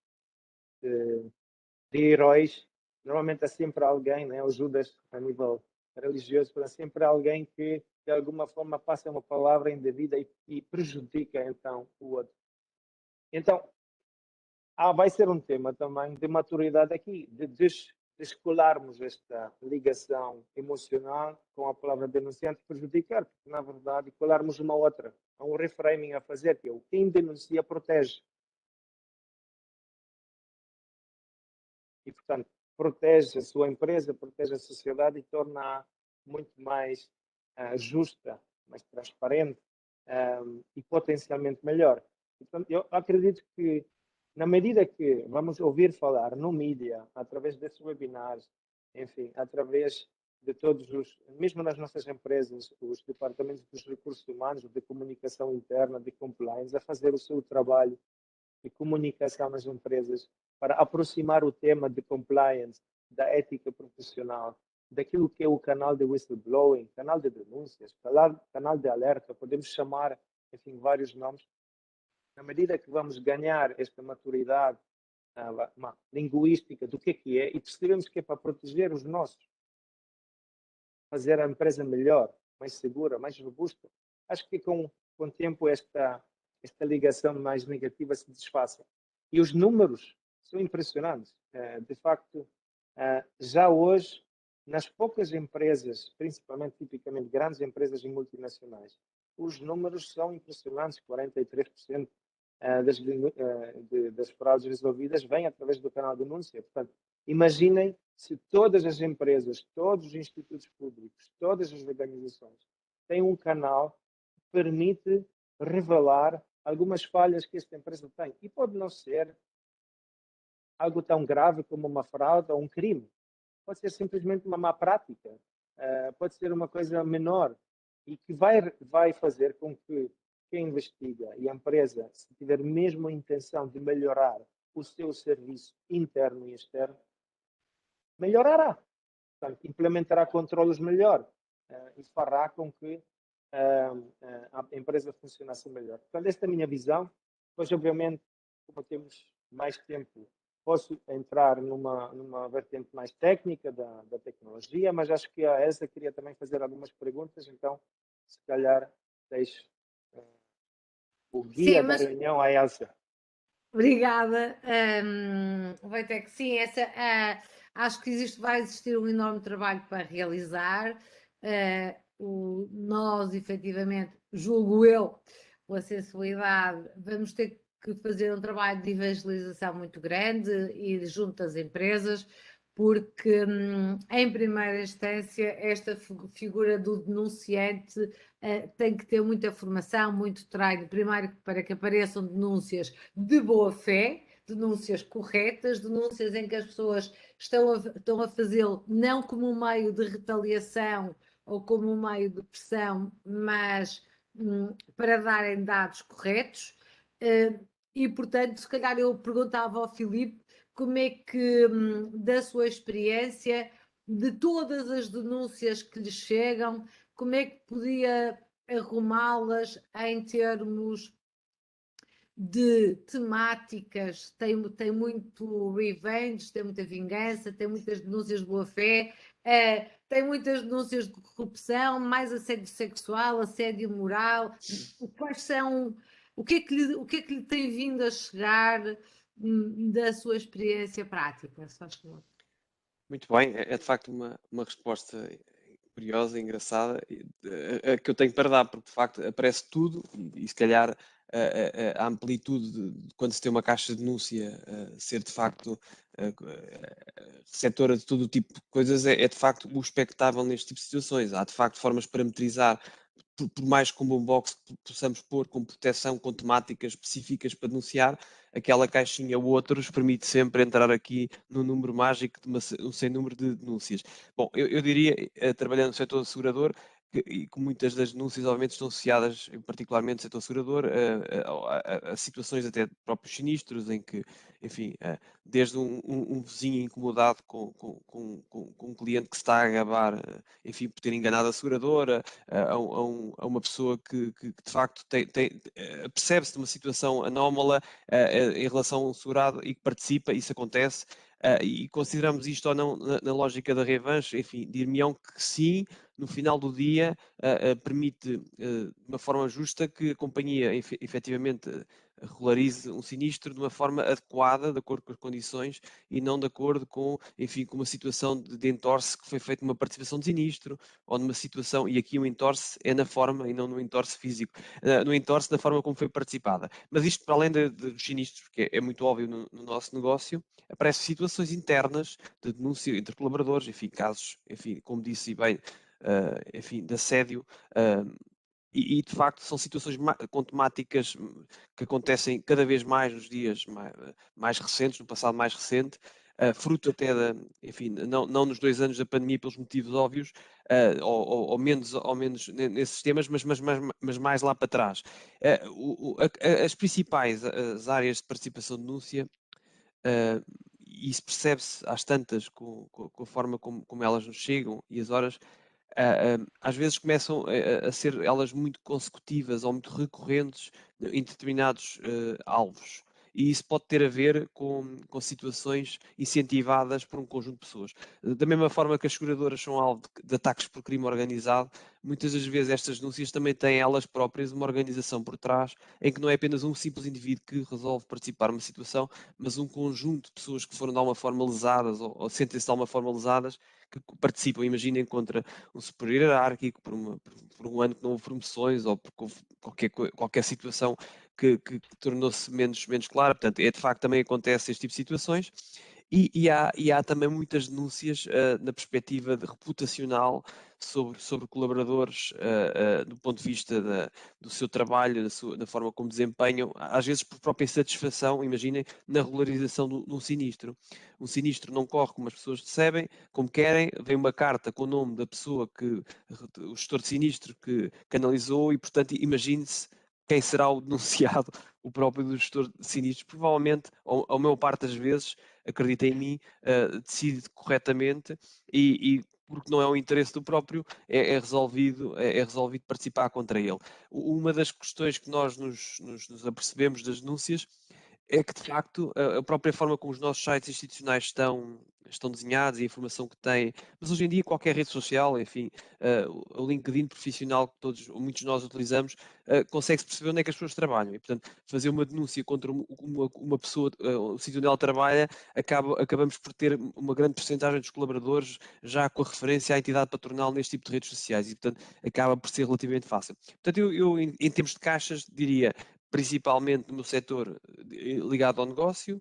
Speaker 3: de heróis, normalmente há sempre alguém, né, o Judas, a nível religioso, há sempre alguém que, de alguma forma, passa uma palavra indevida e prejudica, então, o outro. Então, vai ser um tema também de maturidade aqui, de descolarmos esta ligação emocional com a palavra denunciante prejudicar, porque, na verdade, colarmos uma outra. Há um reframing a fazer, que é o quem denuncia protege. E, portanto, protege a sua empresa, protege a sociedade e torna-a muito mais justa, mais transparente e potencialmente melhor. Portanto, eu acredito que, na medida que vamos ouvir falar no mídia, através desses webinars, enfim, através de todos mesmo nas nossas empresas, os departamentos dos recursos humanos, de comunicação interna, de compliance, a fazer o seu trabalho de comunicação nas empresas para aproximar o tema de compliance, da ética profissional, daquilo que é o canal de whistleblowing, canal de denúncias, canal de alerta, podemos chamar, enfim, vários nomes. Na medida que vamos ganhar esta maturidade linguística do que é, e percebemos que é para proteger os nossos, fazer a empresa melhor, mais segura, mais robusta, acho que com o tempo esta ligação mais negativa se desfaça. E os números são impressionantes. De facto, já hoje, nas poucas empresas, principalmente, tipicamente, grandes empresas e multinacionais, os números são impressionantes. 43% das fraudes resolvidas vêm através do canal de denúncia. Portanto, imaginem se todas as empresas, todos os institutos públicos, todas as organizações têm um canal que permite revelar algumas falhas que esta empresa tem. E pode não ser algo tão grave como uma fraude ou um crime. Pode ser simplesmente uma má prática. Pode ser uma coisa menor e que vai fazer com que quem investiga e a empresa, se tiver mesmo a intenção de melhorar o seu serviço interno e externo, melhorará. Portanto, implementará controlos melhor e fará com que a empresa funcionasse melhor. Portanto, esta é a minha visão. Depois, obviamente, como temos mais tempo, posso entrar numa vertente mais técnica da tecnologia, mas acho que a Elsa queria também fazer algumas perguntas, então, se calhar, deixo o guia da reunião à Elsa.
Speaker 2: Obrigada, Wojtek. Sim, acho que vai existir um enorme trabalho para realizar. Nós, efetivamente, julgo eu, pela sensibilidade, vamos ter que fazer um trabalho de evangelização muito grande e junto às empresas, porque, em primeira instância, esta figura do denunciante tem que ter muita formação, muito treino, primeiro para que apareçam denúncias de boa fé, denúncias corretas, denúncias em que as pessoas estão a fazê-lo não como um meio de retaliação ou como um meio de pressão, mas para darem dados corretos. E, portanto, se calhar eu perguntava ao Filipe como é que, da sua experiência, de todas as denúncias que lhe chegam, como é que podia arrumá-las em termos de temáticas? Tem muito revenge, tem muita vingança, tem muitas denúncias de boa-fé, tem muitas denúncias de corrupção, mais assédio sexual, assédio moral. Quais são... O que é que lhe tem vindo a chegar da sua experiência prática, se faz favor.
Speaker 4: Muito bem, é de facto uma resposta curiosa, engraçada, que eu tenho para dar, porque de facto aparece tudo e se calhar a amplitude de quando se tem uma caixa de denúncia ser de facto receptora de todo o tipo de coisas é de facto o expectável neste tipo de situações. Há de facto formas de parametrizar, por mais como um box que possamos pôr com proteção, com temáticas específicas para denunciar, aquela caixinha ou outros permite sempre entrar aqui no número mágico de um sem número de denúncias. Bom, eu diria, trabalhando no setor assegurador, e que muitas das denúncias, obviamente, estão associadas, particularmente no setor assegurador, a situações até de próprios sinistros, em que, enfim, desde um vizinho incomodado com um cliente que se está a gabar, enfim, por ter enganado a seguradora, a uma pessoa que de facto percebe-se de uma situação anómala em relação a um segurado e que participa, isso acontece. E consideramos isto ou não na lógica da revanche, enfim, dir-me-ão que sim, no final do dia permite de uma forma justa que a companhia efetivamente regularize um sinistro de uma forma adequada, de acordo com as condições, e não de acordo com, enfim, com uma situação de entorse que foi feita uma participação de sinistro, ou numa situação, e aqui o entorse é na forma e não no entorse físico, no entorse da forma como foi participada. Mas isto, para além dos sinistros, que é muito óbvio no nosso negócio, aparecem situações internas de denúncia entre colaboradores, enfim, casos, enfim, como disse bem, enfim, de assédio, e de facto são situações com temáticas que acontecem cada vez mais nos dias mais recentes, no passado mais recente, fruto até enfim, não nos 2 anos da pandemia pelos motivos óbvios, ou menos nesses temas, mas mais lá para trás. As principais as áreas de participação de denúncia, e isso percebe-se às tantas com a forma como elas nos chegam e as horas, às vezes começam a ser elas muito consecutivas ou muito recorrentes em determinados alvos. E isso pode ter a ver com situações incentivadas por um conjunto de pessoas. Da mesma forma que as seguradoras são alvo de ataques por crime organizado, muitas das vezes estas denúncias também têm elas próprias uma organização por trás, em que não é apenas um simples indivíduo que resolve participar numa situação, mas um conjunto de pessoas que foram de alguma forma lesadas ou sentem-se de alguma forma lesadas, que participam. Imaginem contra um superior hierárquico, por um ano que não houve promoções ou por qualquer situação que tornou-se menos clara. Portanto, de facto também acontece este tipo de situações. Há também muitas denúncias na perspectiva reputacional sobre colaboradores do ponto de vista do seu trabalho, da forma como desempenham, às vezes por própria insatisfação, imaginem, na regularização de um sinistro. Um sinistro não corre como as pessoas recebem, como querem, vem uma carta com o nome da pessoa o gestor de sinistro que canalizou e, portanto, imagine-se quem será o denunciado, o próprio do gestor de sinistros. Provavelmente, ou a maior parte das vezes, acredita em mim, decide corretamente e porque não é o interesse do próprio, é resolvido participar contra ele. Uma das questões que nós nos apercebemos das denúncias é que, de facto, a própria forma como os nossos sites institucionais estão desenhados e a informação que têm, mas hoje em dia qualquer rede social, enfim, o LinkedIn profissional que muitos de nós utilizamos, consegue-se perceber onde é que as pessoas trabalham. E, portanto, fazer uma denúncia contra uma pessoa, o sítio onde ela trabalha, acabamos por ter uma grande percentagem dos colaboradores já com a referência à entidade patronal neste tipo de redes sociais e, portanto, acaba por ser relativamente fácil. Portanto, eu em termos de caixas, diria principalmente no meu setor ligado ao negócio,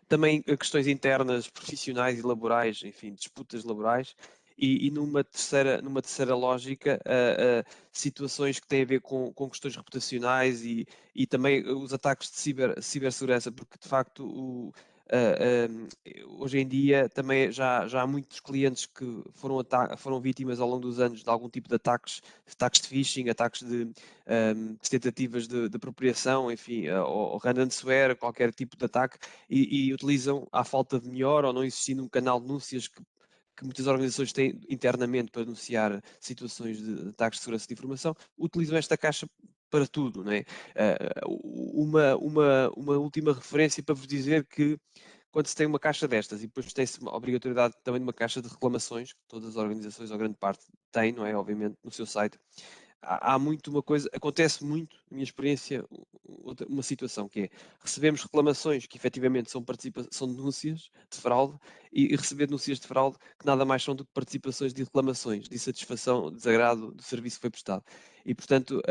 Speaker 4: também a questões internas, profissionais e laborais, enfim, disputas laborais, e numa terceira lógica, situações que têm a ver com questões reputacionais e também os ataques de cibersegurança, porque de facto hoje em dia também já há muitos clientes que foram vítimas ao longo dos anos de algum tipo de ataques de phishing, ataques de tentativas de apropriação, enfim, ou ransomware, qualquer tipo de ataque, e utilizam, à falta de melhor ou não existindo um canal de denúncias que muitas organizações têm internamente para denunciar situações de ataques de segurança de informação, utilizam esta caixa para tudo, não é? Uma última referência para vos dizer que quando se tem uma caixa destas e depois tem-se uma obrigatoriedade também de uma caixa de reclamações, que todas as organizações, ou grande parte, têm, não é? Obviamente, no seu site. há muito uma coisa, acontece muito, na minha experiência, uma situação que é, recebemos reclamações que efetivamente são denúncias de fraude e receber denúncias de fraude que nada mais são do que participações de reclamações, de insatisfação, desagrado do serviço que foi prestado. E, portanto,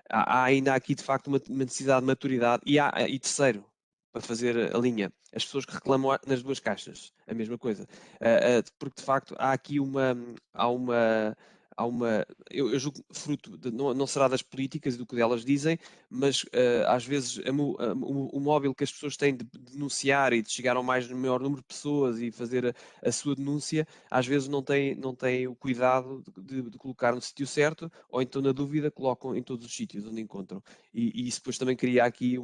Speaker 4: há ainda aqui, de facto, uma necessidade de maturidade. E terceiro, para fazer a linha, as pessoas que reclamam nas duas caixas, a mesma coisa. Porque, de facto, há aqui eu julgo fruto, não será das políticas e do que elas dizem, mas às vezes o móvel que as pessoas têm de denunciar e de chegar ao maior número de pessoas e fazer a sua denúncia, às vezes não têm o cuidado de colocar no sítio certo, ou então na dúvida colocam em todos os sítios onde encontram. E isso depois também cria aqui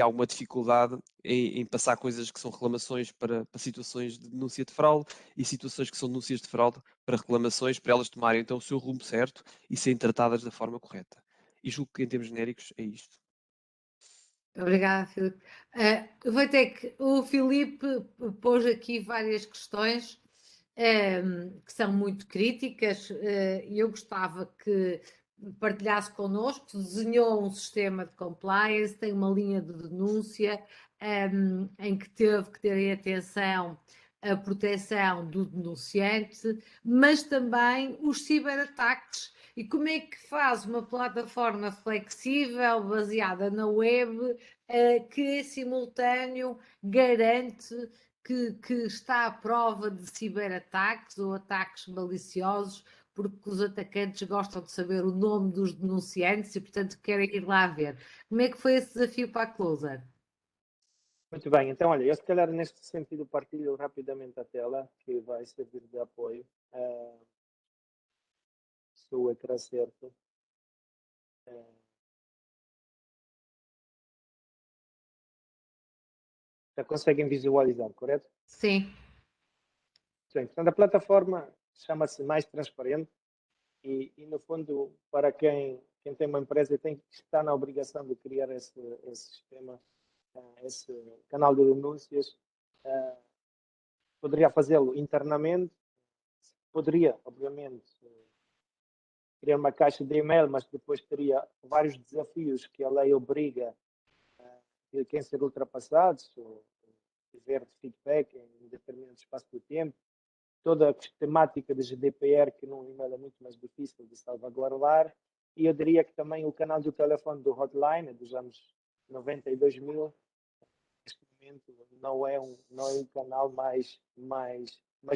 Speaker 4: alguma dificuldade em passar coisas que são reclamações para situações de denúncia de fraude e situações que são denúncias de fraude para reclamações, para elas tomarem então o seu rumo certo e serem tratadas da forma correta. E julgo que em termos genéricos é isto.
Speaker 2: Obrigada, Filipe. Eu vou ter que. O Filipe pôs aqui várias questões que são muito críticas e eu gostava que partilhasse connosco. Desenhou um sistema de compliance, tem uma linha de denúncia em que teve que ter atenção a proteção do denunciante, mas também os ciberataques. E como é que faz uma plataforma flexível, baseada na web, que em simultâneo garante que está à prova de ciberataques ou ataques maliciosos, porque os atacantes gostam de saber o nome dos denunciantes e, portanto, querem ir lá ver. Como é que foi esse desafio para a Closer?
Speaker 3: Muito bem, então olha, eu se calhar neste sentido partilho rapidamente a tela, que vai servir de apoio. Se o ecrã certo. Já conseguem visualizar, correto?
Speaker 2: Sim.
Speaker 3: Sim, portanto, a plataforma chama-se Mais Transparente e, no fundo, para quem tem uma empresa tem que estar na obrigação de criar esse sistema, esse canal de denúncias. Poderia fazê-lo internamente, poderia, obviamente, criar uma caixa de e-mail, mas depois teria vários desafios que a lei obriga a quem ser ultrapassados, ou tiver feedback em determinado espaço de tempo. Toda a temática de GDPR, que num e-mail é muito mais difícil de salvaguardar. E eu diria que também o canal do telefone do hotline, dos anos 90 e 2000, neste momento não é um canal mais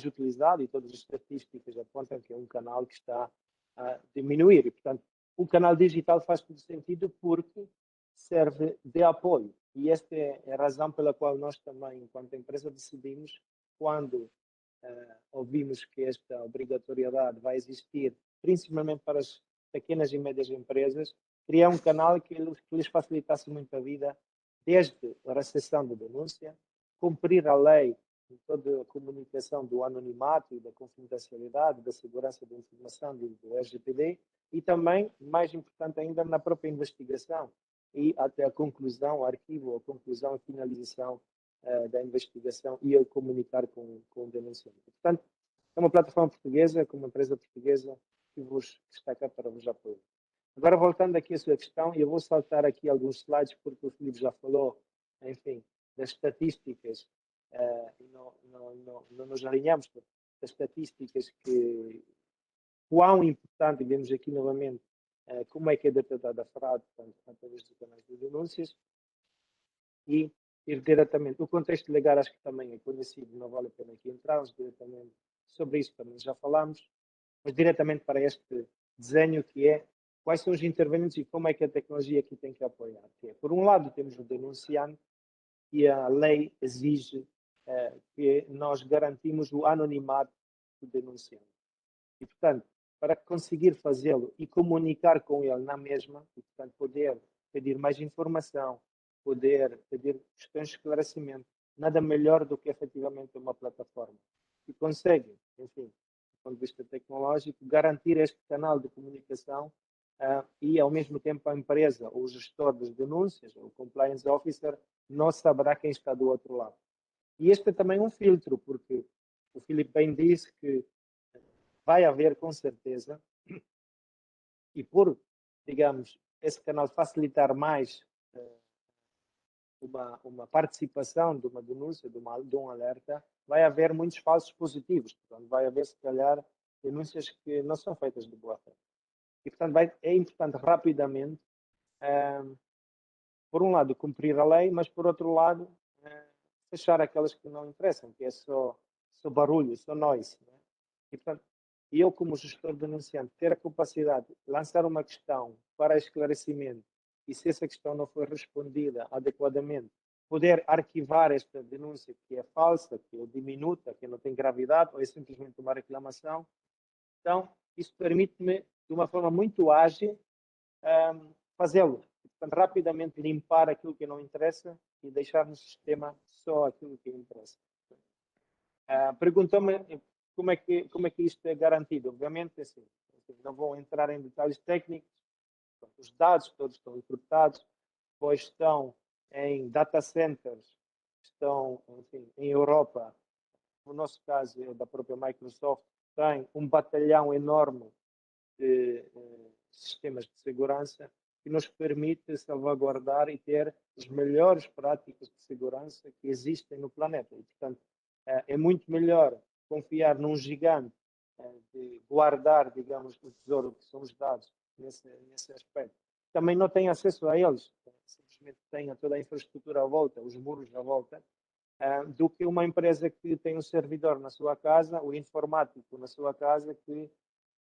Speaker 3: utilizado e todas as estatísticas apontam que é um canal que está a diminuir. E, portanto, o canal digital faz todo sentido porque serve de apoio. E esta é a razão pela qual nós também, enquanto empresa, decidimos, quando ouvimos que esta obrigatoriedade vai existir, principalmente para as pequenas e médias empresas, criar um canal que lhes facilitasse muito a vida, desde a recepção de denúncia, cumprir a lei em toda a comunicação do anonimato e da confidencialidade, da segurança da informação do RGPD, e também, mais importante ainda, na própria investigação e até a conclusão, o arquivo, a conclusão e finalização da investigação e eu comunicar com o denunciante. Portanto, é uma plataforma portuguesa, com uma empresa portuguesa que vos destaca para vos apoiar. Agora, voltando aqui à sua questão, eu vou saltar aqui alguns slides, porque o Filipe já falou, enfim, das estatísticas, e não nos alinhamos das estatísticas que quão importante, vemos aqui novamente, como é que é detectada a fraude, portanto, através dos canais de denúncias, e ir diretamente. O contexto legal acho que também é conhecido, não vale a pena aqui entrarmos diretamente sobre isso, também já falámos, mas diretamente para este desenho que é quais são os intervenientes e como é que a tecnologia aqui tem que apoiar. Que é, por um lado, temos o denunciante e a lei exige que nós garantimos o anonimato do denunciante. E, portanto, para conseguir fazê-lo e comunicar com ele na mesma, e, portanto, poder pedir mais informação, poder pedir questões de esclarecimento, nada melhor do que efetivamente uma plataforma que consegue, enfim, do ponto de vista tecnológico, garantir este canal de comunicação e, ao mesmo tempo, a empresa, ou o gestor das denúncias, ou o compliance officer, não saberá quem está do outro lado. E este é também um filtro, porque o Filipe bem disse que vai haver, com certeza, e por, digamos, esse canal facilitar mais uma participação de uma denúncia, de um alerta, vai haver muitos falsos positivos. Portanto, vai haver, se calhar, denúncias que não são feitas de boa fé. E, portanto, é importante rapidamente, por um lado, cumprir a lei, mas, por outro lado, fechar aquelas que não interessam, que é só barulho, só noise. Né? E, portanto, eu, como gestor denunciante, ter a capacidade de lançar uma questão para esclarecimento e, se essa questão não for respondida adequadamente, poder arquivar esta denúncia que é falsa, que é diminuta, que não tem gravidade, ou é simplesmente uma reclamação. Então, isso permite-me, de uma forma muito ágil, fazê-lo. Portanto, rapidamente limpar aquilo que não interessa e deixar no sistema só aquilo que interessa. Perguntou-me como é que isto é garantido. Obviamente, assim, não vou entrar em detalhes técnicos. Os dados todos estão encriptados, pois estão em data centers, estão, enfim, em Europa. No nosso caso, é da própria Microsoft, tem um batalhão enorme de sistemas de segurança que nos permite salvaguardar e ter as melhores práticas de segurança que existem no planeta. E, portanto, é muito melhor confiar num gigante de guardar, digamos, o tesouro que são os dados nesse aspecto. Também não tem acesso a eles, simplesmente tenha toda a infraestrutura à volta, os muros à volta, do que uma empresa que tem um servidor na sua casa, o informático na sua casa, que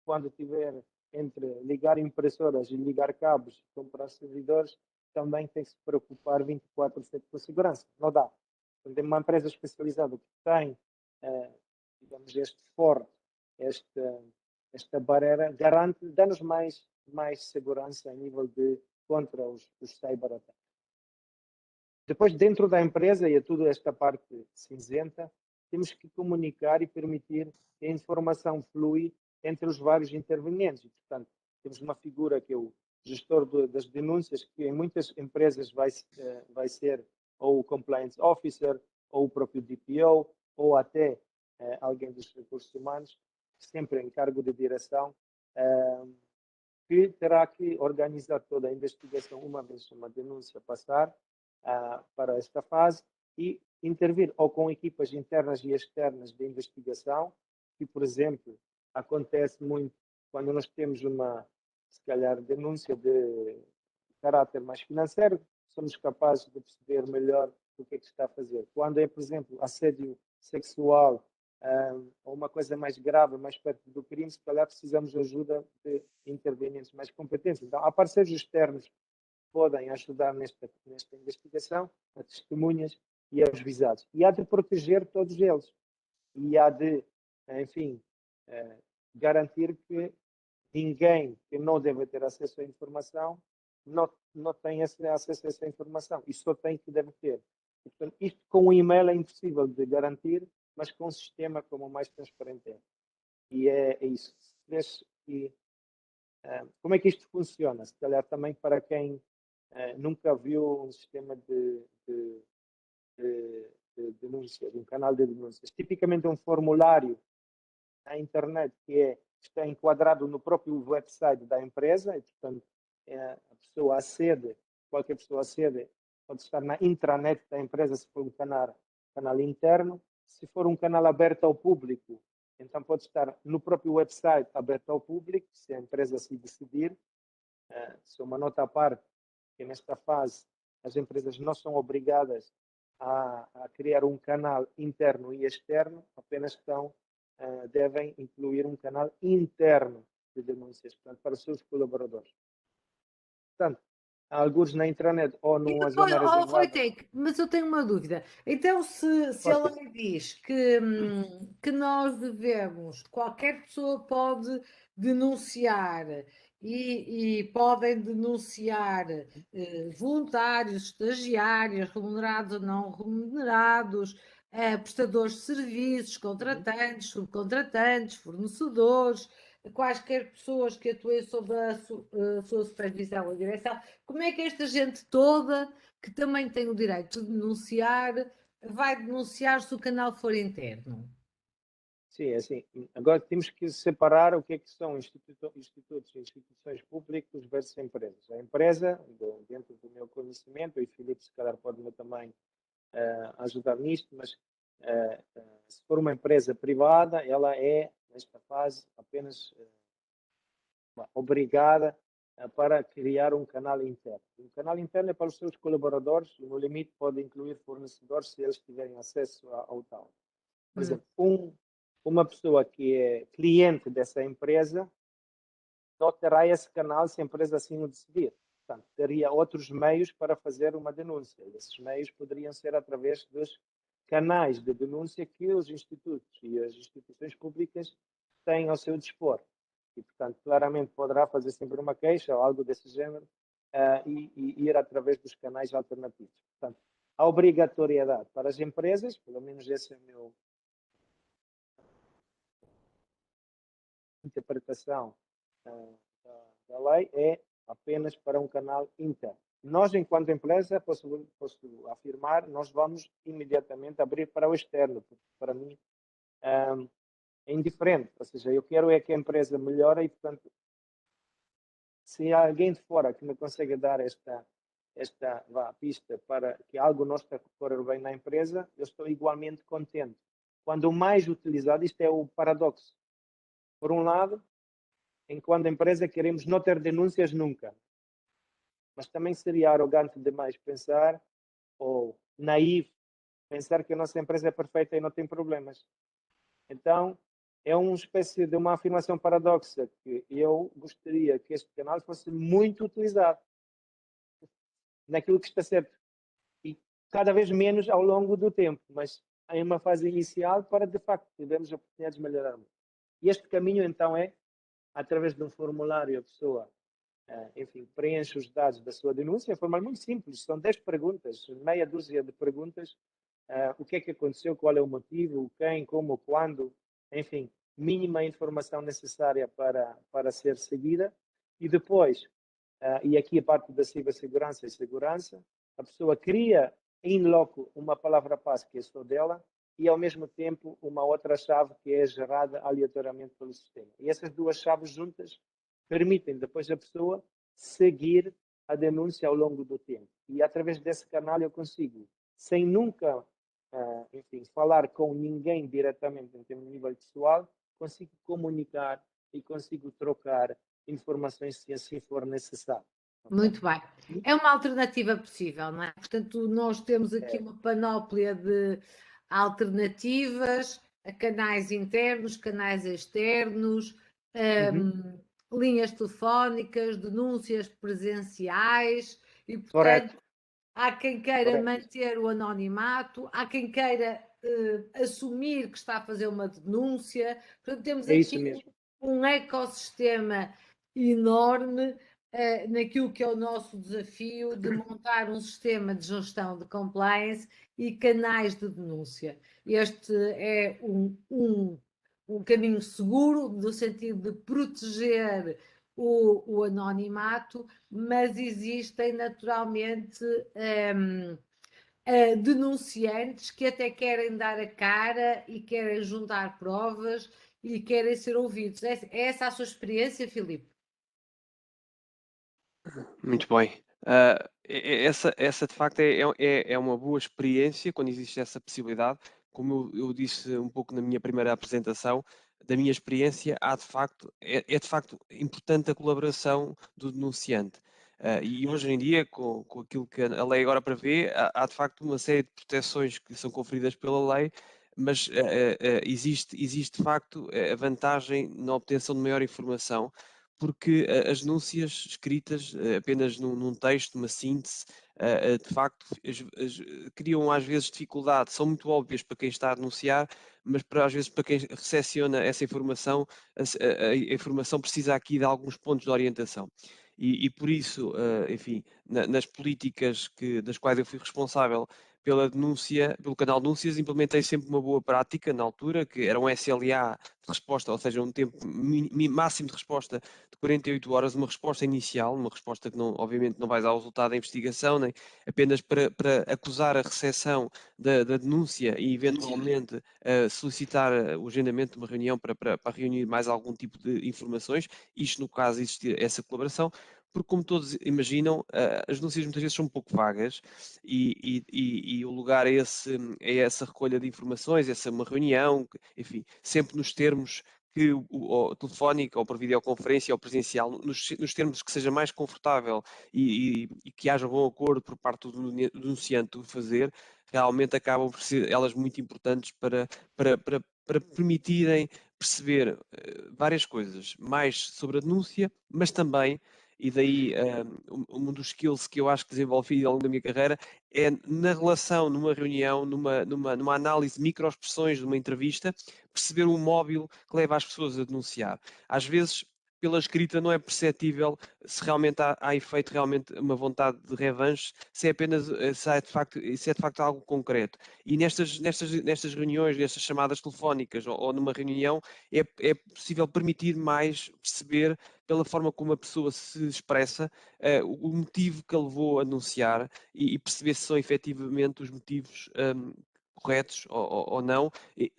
Speaker 3: quando tiver entre ligar impressoras e ligar cabos e comprar servidores, também tem que se preocupar 24/7 com a segurança. Não dá. Quando é uma empresa especializada que tem, digamos, este forte, esta barreira, dá-nos mais segurança a nível de contra os cyberataques. Depois, dentro da empresa, e a toda esta parte cinzenta, temos que comunicar e permitir que a informação flui entre os vários intervenientes. E, portanto, temos uma figura que é o gestor das denúncias, que em muitas empresas vai ser ou o Compliance Officer, ou o próprio DPO, ou até alguém dos recursos humanos, sempre em cargo de direção, que terá que organizar toda a investigação uma vez uma denúncia passar para esta fase e intervir ou com equipas internas e externas de investigação, que, por exemplo, acontece muito quando nós temos se calhar, denúncia de caráter mais financeiro, somos capazes de perceber melhor o que é que está a fazer. Quando é, por exemplo, assédio sexual ou uma coisa mais grave, mais perto do crime, se calhar precisamos de ajuda de intervenientes mais competentes. Então, há parceiros externos que podem ajudar nesta investigação, a testemunhas e aos visados. E há de proteger todos eles. E há de, enfim, garantir que ninguém que não deve ter acesso à informação não tem acesso a essa informação. E só tem que deve ter. E, portanto, isto com um e-mail é impossível de garantir, mas com um sistema como o mais transparente é. E é isso. Como é que isto funciona? Se calhar também para quem nunca viu um sistema de denúncia, de um canal de denúncias. Tipicamente um formulário na internet que está enquadrado no próprio website da empresa, e, portanto, a pessoa acede, qualquer pessoa acede, pode estar na intranet da empresa se for um canal interno. Se for um canal aberto ao público, então pode estar no próprio website aberto ao público, se a empresa se decidir. Se uma nota à parte, que nesta fase as empresas não são obrigadas a criar um canal interno e externo, apenas devem incluir um canal interno de denúncias, portanto, para os seus colaboradores. Portanto, há alguns na intranet ou numa zona reservada.
Speaker 2: Mas eu tenho uma dúvida. Então, se a lei diz que nós devemos, qualquer pessoa pode denunciar e podem denunciar voluntários, estagiários, remunerados ou não remunerados, prestadores de serviços, contratantes, subcontratantes, fornecedores, quaisquer pessoas que atuem sob a sua supervisão ou direção. Como é que esta gente toda, que também tem o direito de denunciar, vai denunciar se o canal for interno?
Speaker 3: Sim, é assim. Agora temos que separar o que é que são institutos e instituições públicas versus empresas. A empresa, dentro do meu conhecimento, e Filipe se calhar pode-me também ajudar nisto, mas se for uma empresa privada, ela é, nesta fase, apenas obrigada para criar um canal interno. Um canal interno é para os seus colaboradores e, no limite, pode incluir fornecedores se eles tiverem acesso ao tal. Por exemplo, uma pessoa que é cliente dessa empresa não terá esse canal se a empresa assim o decidir. Portanto, teria outros meios para fazer uma denúncia. Esses meios poderiam ser através dos canais de denúncia que os institutos e as instituições públicas têm ao seu dispor. E, portanto, claramente poderá fazer sempre uma queixa ou algo desse género e ir através dos canais alternativos. Portanto, a obrigatoriedade para as empresas, pelo menos esse é o meu interpretação da lei, é apenas para um canal interno. Nós, enquanto empresa, posso afirmar, nós vamos imediatamente abrir para o externo, porque para mim é indiferente. Ou seja, eu quero é que a empresa melhore e, portanto, se há alguém de fora que me consegue dar esta pista para que algo não está a correr bem na empresa, eu estou igualmente contente. Quando o mais utilizado, isto é o paradoxo. Por um lado, enquanto empresa queremos não ter denúncias nunca. Mas também seria arrogante demais pensar, ou naivo, pensar que a nossa empresa é perfeita e não tem problemas. Então, é uma espécie de uma afirmação paradoxa que eu gostaria que este canal fosse muito utilizado naquilo que está certo. E cada vez menos ao longo do tempo, mas em uma fase inicial para, de facto, termos oportunidades de melhorar. E este caminho, então, é através de um formulário a pessoa, enfim, preenche os dados da sua denúncia de forma muito simples. São 10 perguntas, meia dúzia de perguntas. O que é que aconteceu, qual é o motivo, quem, como, quando, enfim, mínima informação necessária para ser seguida. E depois, e aqui a parte da cibersegurança e segurança, a pessoa cria em loco uma palavra-passe que é só dela, e ao mesmo tempo uma outra chave que é gerada aleatoriamente pelo sistema. E essas duas chaves juntas permitem depois a pessoa seguir a denúncia ao longo do tempo. E através desse canal eu consigo, sem nunca, enfim, falar com ninguém diretamente em nível pessoal, consigo comunicar e consigo trocar informações se assim for necessário.
Speaker 2: Muito bem. É uma alternativa possível, não é? Portanto, nós temos aqui uma panóplia de alternativas a canais internos, canais externos, linhas telefónicas, denúncias presenciais e, portanto,
Speaker 3: Correto.
Speaker 2: há quem queira manter o anonimato, há quem queira assumir que está a fazer uma denúncia. Portanto, temos aqui um ecossistema enorme naquilo que é o nosso desafio de montar um sistema de gestão de compliance e canais de denúncia. Este é um caminho seguro, no sentido de proteger o anonimato, mas existem naturalmente denunciantes que até querem dar a cara e querem juntar provas e querem ser ouvidos. É essa a sua experiência, Filipe?
Speaker 4: Muito bem. Essa de facto é uma boa experiência quando existe essa possibilidade. Como eu disse um pouco na minha primeira apresentação, da minha experiência, é de facto importante a colaboração do denunciante. E hoje em dia, com aquilo que a lei agora prevê, há de facto uma série de proteções que são conferidas pela lei, mas existe de facto a vantagem na obtenção de maior informação, porque as denúncias escritas apenas num texto, numa síntese, de facto criam às vezes dificuldade, são muito óbvias para quem está a denunciar, mas às vezes para quem recepciona essa informação, a informação precisa aqui de alguns pontos de orientação. E por isso, enfim, nas políticas das quais eu fui responsável pela denúncia, pelo canal de denúncias, implementei sempre uma boa prática na altura, que era um SLA de resposta, ou seja, um tempo máximo de resposta de 48 horas, uma resposta inicial, uma resposta que não, obviamente não vai dar o resultado da investigação, nem apenas para acusar a recepção da denúncia e eventualmente solicitar o agendamento de uma reunião para reunir mais algum tipo de informações, isto no caso existir essa colaboração, porque como todos imaginam, as denúncias muitas vezes são um pouco vagas e o lugar é essa recolha de informações, essa uma reunião, enfim, sempre nos termos que o telefónico, ou por videoconferência, ou presencial, nos termos que seja mais confortável e que haja bom acordo por parte do denunciante o fazer, realmente acabam por ser elas muito importantes para permitirem perceber várias coisas, mais sobre a denúncia, mas também, e daí um dos skills que eu acho que desenvolvi ao longo da minha carreira, é na relação, numa reunião, numa análise de microexpressões de uma entrevista, perceber o móvel que leva as pessoas a denunciar. Às vezes, pela escrita não é perceptível se realmente há efeito realmente uma vontade de revanche, se é apenas se é de facto algo concreto. E nestas reuniões, nestas chamadas telefónicas ou numa reunião, é possível permitir mais perceber pela forma como a pessoa se expressa o motivo que a levou a denunciar e perceber se são efetivamente os motivos corretos ou não,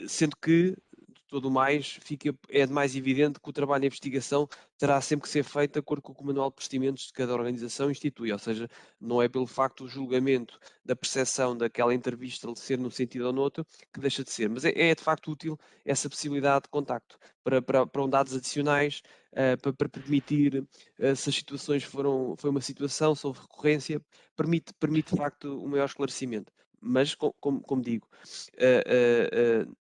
Speaker 4: sendo que todo o mais, é de mais evidente que o trabalho de investigação terá sempre que ser feito de acordo com o que o manual de procedimentos de cada organização institui, ou seja, não é pelo facto do julgamento da percepção daquela entrevista ser num sentido ou no outro que deixa de ser, mas é de facto útil essa possibilidade de contacto para dados adicionais, para permitir, se as situações foi uma situação, se houve recorrência, permite de facto um maior esclarecimento. Mas, como digo,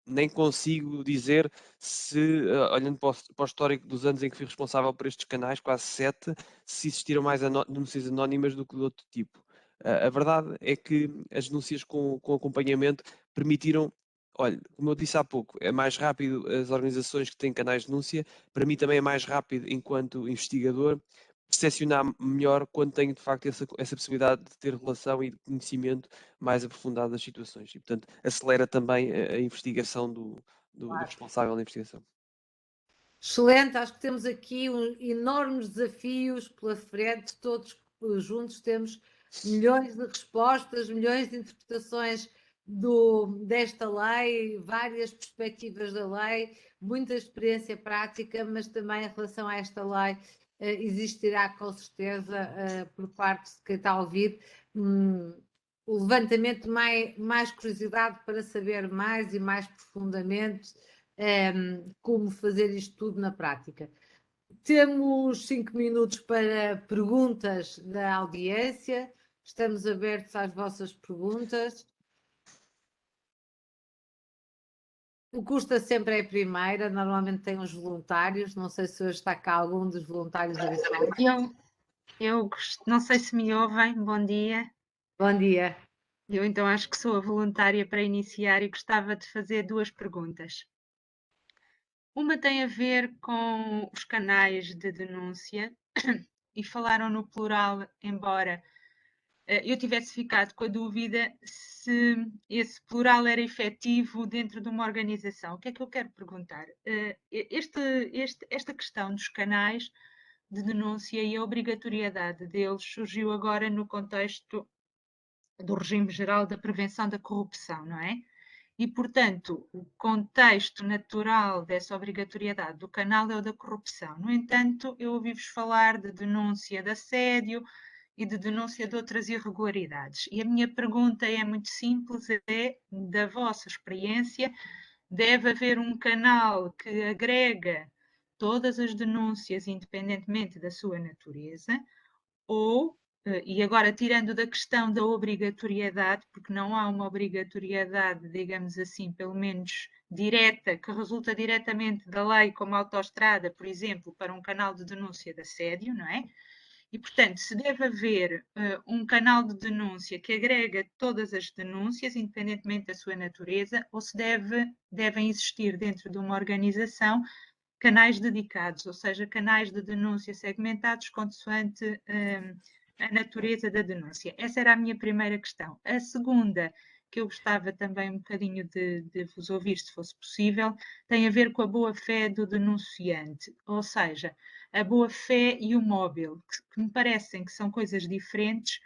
Speaker 4: nem consigo dizer se, olhando para o histórico dos anos em que fui responsável por estes canais, quase 7, se existiram mais denúncias anónimas do que de outro tipo. A verdade é que as denúncias com acompanhamento permitiram, olha, como eu disse há pouco, é mais rápido as organizações que têm canais de denúncia, para mim também é mais rápido, enquanto investigador, percepcionar melhor quando tenho de facto essa possibilidade de ter relação e de conhecimento mais aprofundado das situações. E, portanto, acelera também a investigação do responsável da investigação.
Speaker 2: Excelente, acho que temos aqui enormes desafios pela frente, todos juntos temos milhões de respostas, milhões de interpretações desta lei, várias perspectivas da lei, muita experiência prática, mas também em relação a esta lei existirá com certeza por parte de quem está a ouvir o levantamento de mais curiosidade para saber mais e mais profundamente como fazer isto tudo na prática. Temos 5 minutos para perguntas da audiência. Estamos abertos às vossas perguntas. O custa sempre é a primeira, normalmente tem os voluntários. Não sei se hoje está cá algum dos voluntários habituais.
Speaker 5: Eu não sei se me ouvem. Bom dia.
Speaker 2: Bom dia.
Speaker 5: Eu então acho que sou a voluntária para iniciar e gostava de fazer 2 perguntas. Uma tem a ver com os canais de denúncia e falaram no plural, embora eu tivesse ficado com a dúvida se esse plural era efetivo dentro de uma organização. O que é que eu quero perguntar? Esta questão dos canais de denúncia e a obrigatoriedade deles surgiu agora no contexto do regime geral da prevenção da corrupção, não é? E, portanto, o contexto natural dessa obrigatoriedade do canal é o da corrupção. No entanto, eu ouvi-vos falar de denúncia de assédio e de denúncia de outras irregularidades. E a minha pergunta é muito simples, é, da vossa experiência, deve haver um canal que agrega todas as denúncias, independentemente da sua natureza, ou, e agora tirando da questão da obrigatoriedade, porque não há uma obrigatoriedade, digamos assim, pelo menos direta, que resulta diretamente da lei, como a autoestrada, por exemplo, para um canal de denúncia de assédio, não é? E, portanto, se deve haver um canal de denúncia que agrega todas as denúncias, independentemente da sua natureza, ou se devem existir dentro de uma organização canais dedicados, ou seja, canais de denúncia segmentados consoante a natureza da denúncia. Essa era a minha primeira questão. A segunda que eu gostava também um bocadinho de vos ouvir, se fosse possível, tem a ver com a boa-fé do denunciante, ou seja, a boa-fé e o móvel, que me parecem que são coisas diferentes,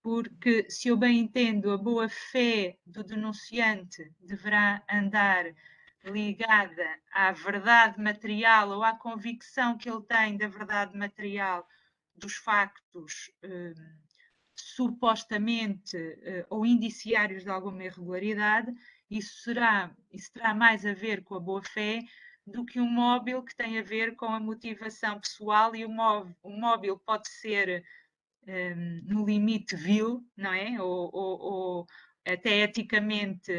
Speaker 5: porque, se eu bem entendo, a boa-fé do denunciante deverá andar ligada à verdade material ou à convicção que ele tem da verdade material dos factos supostamente ou indiciários de alguma irregularidade. Isso terá mais a ver com a boa-fé do que um móvel que tem a ver com a motivação pessoal, e o móvel pode ser no limite vil, não é? Ou até eticamente,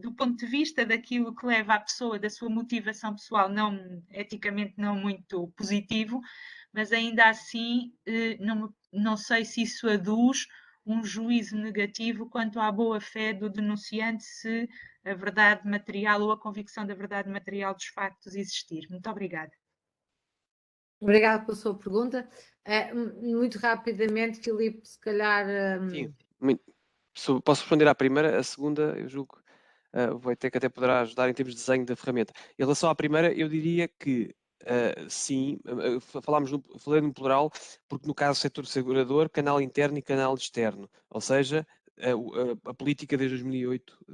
Speaker 5: do ponto de vista daquilo que leva a pessoa, da sua motivação pessoal, não, eticamente não muito positivo, mas ainda assim não sei se isso aduz um juízo negativo quanto à boa-fé do denunciante, se a verdade material ou a convicção da verdade material dos factos existir. Muito obrigada.
Speaker 2: Obrigada pela sua pergunta. Muito rapidamente, Filipe, se calhar.
Speaker 4: Sim, posso responder à primeira, a segunda, eu julgo o Wojtek até poderá ajudar em termos de desenho da ferramenta. Em relação à primeira, eu diria que sim, falei no plural, porque no caso do setor segurador, canal interno e canal externo, ou seja, a política desde 2008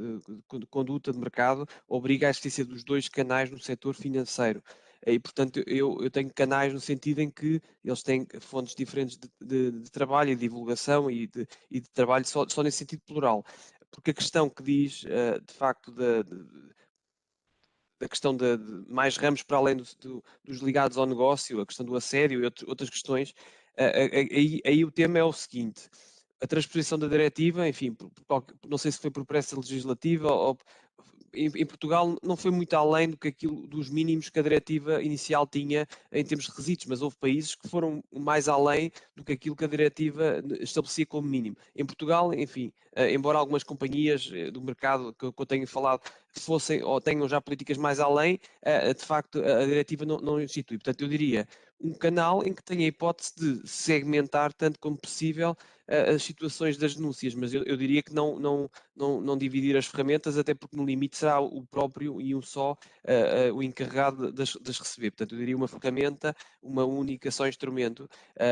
Speaker 4: de conduta de mercado obriga a existência dos dois canais no setor financeiro. E, portanto, eu tenho canais no sentido em que eles têm fontes diferentes de trabalho e divulgação e de trabalho só nesse sentido plural. Porque a questão que diz, de facto, da questão de mais ramos para além dos ligados ao negócio, a questão do assédio e outras questões, aí o tema é o seguinte: a transposição da diretiva, enfim, não sei se foi por pressa legislativa ou em Portugal não foi muito além dos mínimos que a diretiva inicial tinha em termos de requisitos, mas houve países que foram mais além do que aquilo que a diretiva estabelecia como mínimo. Em Portugal, enfim, embora algumas companhias do mercado que eu tenho falado fossem ou tenham já políticas mais além, de facto a diretiva não institui. Portanto, eu diria um canal em que tenha a hipótese de segmentar tanto como possível as situações das denúncias, mas eu diria que não dividir as ferramentas, até porque no limite será o próprio e um só o encarregado de as receber. Portanto, eu diria uma ferramenta, uma única só instrumento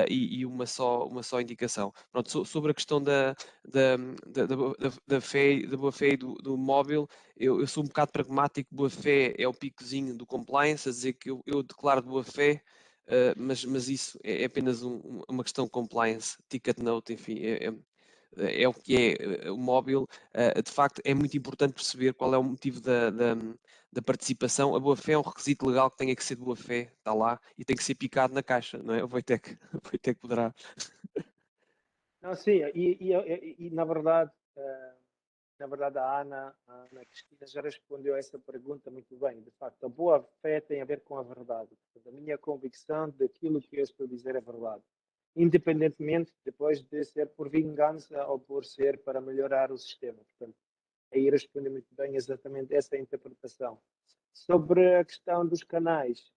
Speaker 4: e uma só indicação. Pronto, sobre a questão da boa-fé e do móvel, eu sou um bocado pragmático. Boa-fé é o picozinho do compliance, a dizer que eu declaro de boa-fé, mas isso é apenas uma questão de compliance, ticket note, enfim, é o que é o móvel. De facto, é muito importante perceber qual é o motivo da participação. A boa-fé é um requisito legal que tem que ser de boa-fé, está lá, e tem que ser picado na caixa, não é? O Wojtek poderá.
Speaker 3: Não, sim, e na verdade, a Ana Cristina já respondeu a essa pergunta muito bem. De facto, a boa fé tem a ver com a verdade. A minha convicção daquilo que eu estou a dizer é verdade, independentemente depois de ser por vingança ou por ser para melhorar o sistema. Portanto, aí responde muito bem exatamente essa interpretação. Sobre a questão dos canais,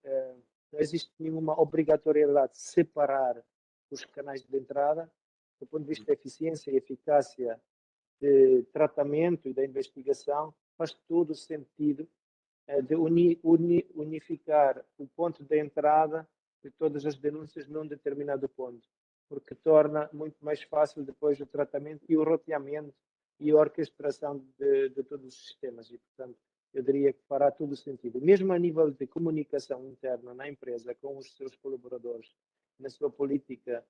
Speaker 3: não existe nenhuma obrigatoriedade de separar os canais de entrada. Do ponto de vista da eficiência e eficácia de tratamento e da investigação, faz todo o sentido de unificar o ponto de entrada de todas as denúncias num determinado ponto, porque torna muito mais fácil depois o tratamento e o roteamento e a orquestração de todos os sistemas. E, portanto, eu diria que fará todo o sentido. Mesmo a nível de comunicação interna na empresa, com os seus colaboradores, na sua política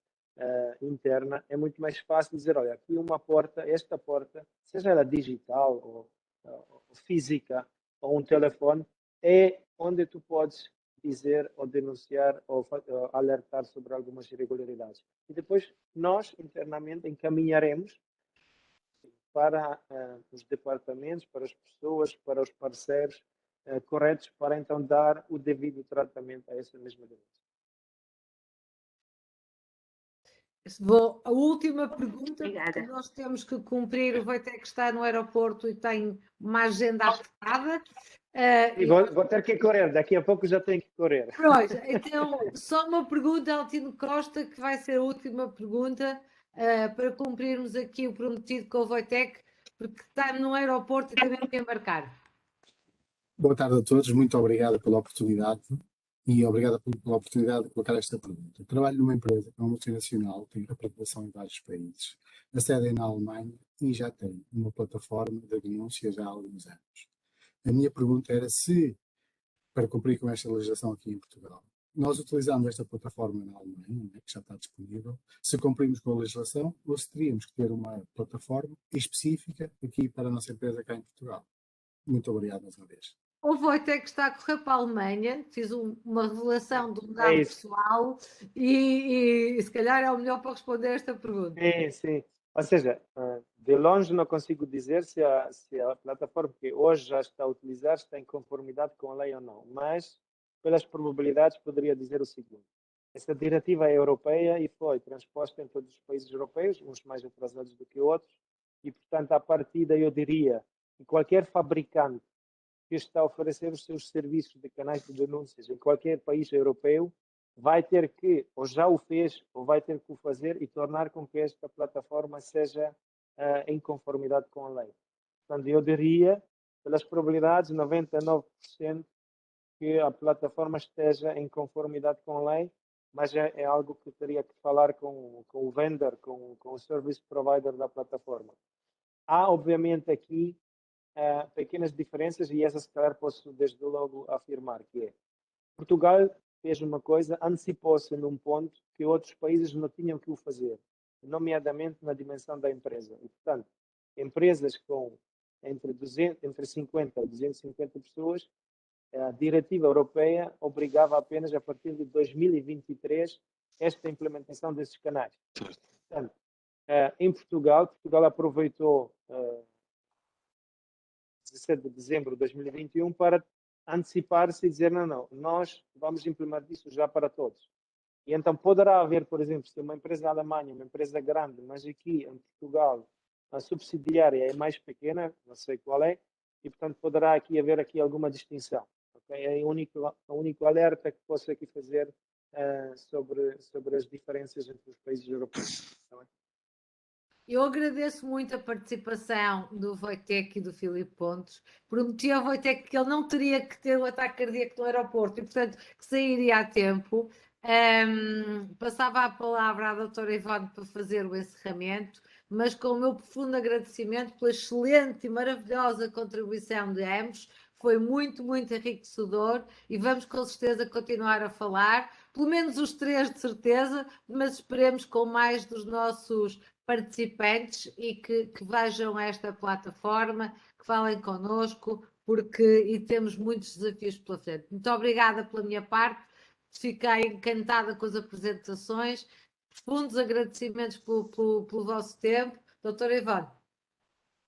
Speaker 3: interna, é muito mais fácil dizer, olha, aqui uma porta, esta porta, seja ela digital ou física, ou um telefone, é onde tu podes dizer ou denunciar ou alertar sobre algumas irregularidades. E depois nós, internamente, encaminharemos para os departamentos, para as pessoas, para os parceiros corretos, para então dar o devido tratamento a essa mesma denúncia.
Speaker 2: A última pergunta,
Speaker 5: Obrigada.
Speaker 2: que nós temos que cumprir. O Wojtek está no aeroporto e tem uma agenda apertada.
Speaker 3: E vou ter que correr, daqui a pouco já tenho que correr.
Speaker 2: Pronto, então, só uma pergunta, Altino Costa, que vai ser a última pergunta, para cumprirmos aqui o prometido com o Wojtek. porque está no aeroporto e tem mesmo que embarcar.
Speaker 6: Boa tarde a todos, muito obrigado pela oportunidade e obrigado pela oportunidade de colocar esta pergunta. Eu trabalho numa empresa que é uma multinacional, tem representação em vários países. A sede é na Alemanha e já tem uma plataforma de denúncia já há alguns anos. A minha pergunta era se, para cumprir com esta legislação aqui em Portugal, nós utilizamos esta plataforma na Alemanha, que já está disponível, se cumprimos com a legislação ou se teríamos que ter uma plataforma específica aqui para a nossa empresa cá em Portugal. Muito obrigado mais uma vez.
Speaker 2: O Wojtek está a correr para a Alemanha, fiz uma revelação de um
Speaker 3: É
Speaker 2: dado
Speaker 3: isso.
Speaker 2: pessoal e se calhar é o melhor para responder esta pergunta.
Speaker 3: Sim, sim. Ou seja, de longe não consigo dizer se a plataforma que hoje já está a utilizar está em conformidade com a lei ou não, mas pelas probabilidades poderia dizer o seguinte: essa diretiva é europeia e foi transposta em todos os países europeus, uns mais atrasados do que outros, e portanto, à partida, eu diria que qualquer fabricante que está a oferecer os seus serviços de canais de denúncias em qualquer país europeu vai ter que, ou já o fez, ou vai ter que o fazer e tornar com que esta plataforma seja em conformidade com a lei. Portanto, eu diria, pelas probabilidades, 99% que a plataforma esteja em conformidade com a lei, mas é algo que teria que falar com o vendor, com o service provider da plataforma. Há, obviamente, aqui pequenas diferenças e essas, se calhar, posso desde logo afirmar, que é Portugal fez uma coisa, antecipou-se num ponto que outros países não tinham que o fazer, nomeadamente na dimensão da empresa. E, portanto, empresas com entre 50 e 250 pessoas, a diretiva europeia obrigava apenas a partir de 2023 esta implementação desses canais. Portanto, em Portugal aproveitou 17 de dezembro de 2021 para antecipar-se e dizer não, nós vamos implementar isso já para todos. E então poderá haver, por exemplo, se uma empresa na Alemanha, uma empresa grande, mas aqui em Portugal a subsidiária é mais pequena, não sei qual é, e portanto poderá haver aqui alguma distinção. Okay? É o único alerta que posso aqui fazer sobre as diferenças entre os países europeus.
Speaker 2: Eu agradeço muito a participação do Wojtek e do Filipe Pontes. Prometi ao Wojtek que ele não teria que ter um ataque cardíaco no aeroporto e, portanto, que sairia a tempo. Passava a palavra à doutora Ivone para fazer o encerramento, mas com o meu profundo agradecimento pela excelente e maravilhosa contribuição de ambos. Foi muito, muito enriquecedor e vamos com certeza continuar a falar, pelo menos os três de certeza, mas esperemos com mais dos nossos participantes e que vejam esta plataforma, que falem connosco, porque temos muitos desafios pela frente. Muito obrigada pela minha parte, fiquei encantada com as apresentações, profundos agradecimentos pelo vosso tempo. Doutora Ivone.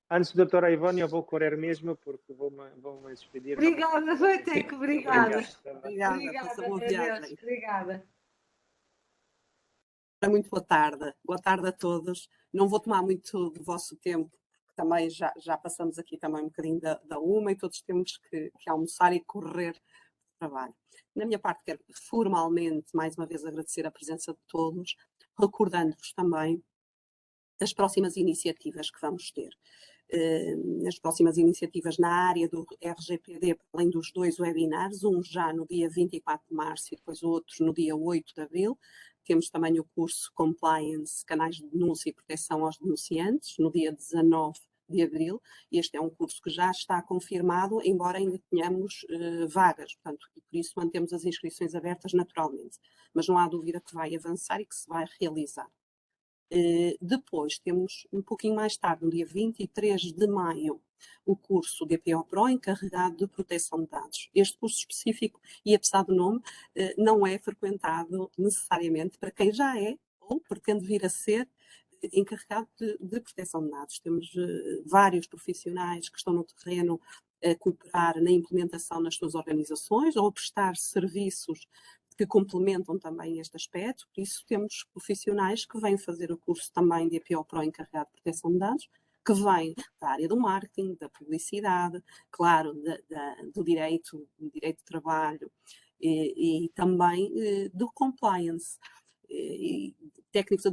Speaker 3: Antes, doutora Ivone, eu vou correr mesmo, porque vou-me despedir.
Speaker 2: Obrigada, Wojtek, obrigada.
Speaker 7: Obrigada.
Speaker 2: Obrigada.
Speaker 7: Muito boa tarde. Boa tarde a todos. Não vou tomar muito do vosso tempo, porque também já passamos aqui também um bocadinho da uma e todos temos que almoçar e correr de trabalho. Na minha parte, quero formalmente, mais uma vez, agradecer a presença de todos, recordando-vos também as próximas iniciativas que vamos ter. As próximas iniciativas na área do RGPD, além dos 2 webinars, um já no dia 24 de março e depois outro no dia 8 de abril. Temos também o curso Compliance, Canais de Denúncia e Proteção aos Denunciantes, no dia 19 de abril. Este é um curso que já está confirmado, embora ainda tenhamos vagas, portanto, e por isso mantemos as inscrições abertas naturalmente. Mas não há dúvida que vai avançar e que se vai realizar. Depois temos, um pouquinho mais tarde, no dia 23 de maio, o curso DPO Pro encarregado de proteção de dados. Este curso específico, e apesar do nome, não é frequentado necessariamente para quem já é ou pretende vir a ser encarregado de proteção de dados. Temos vários profissionais que estão no terreno a cooperar na implementação nas suas organizações ou a prestar serviços que complementam também este aspecto. Por isso temos profissionais que vêm fazer o curso também de DPO Pro encarregado de proteção de dados, que vêm da área do marketing, da publicidade, claro, do direito de trabalho e também do compliance. E técnicos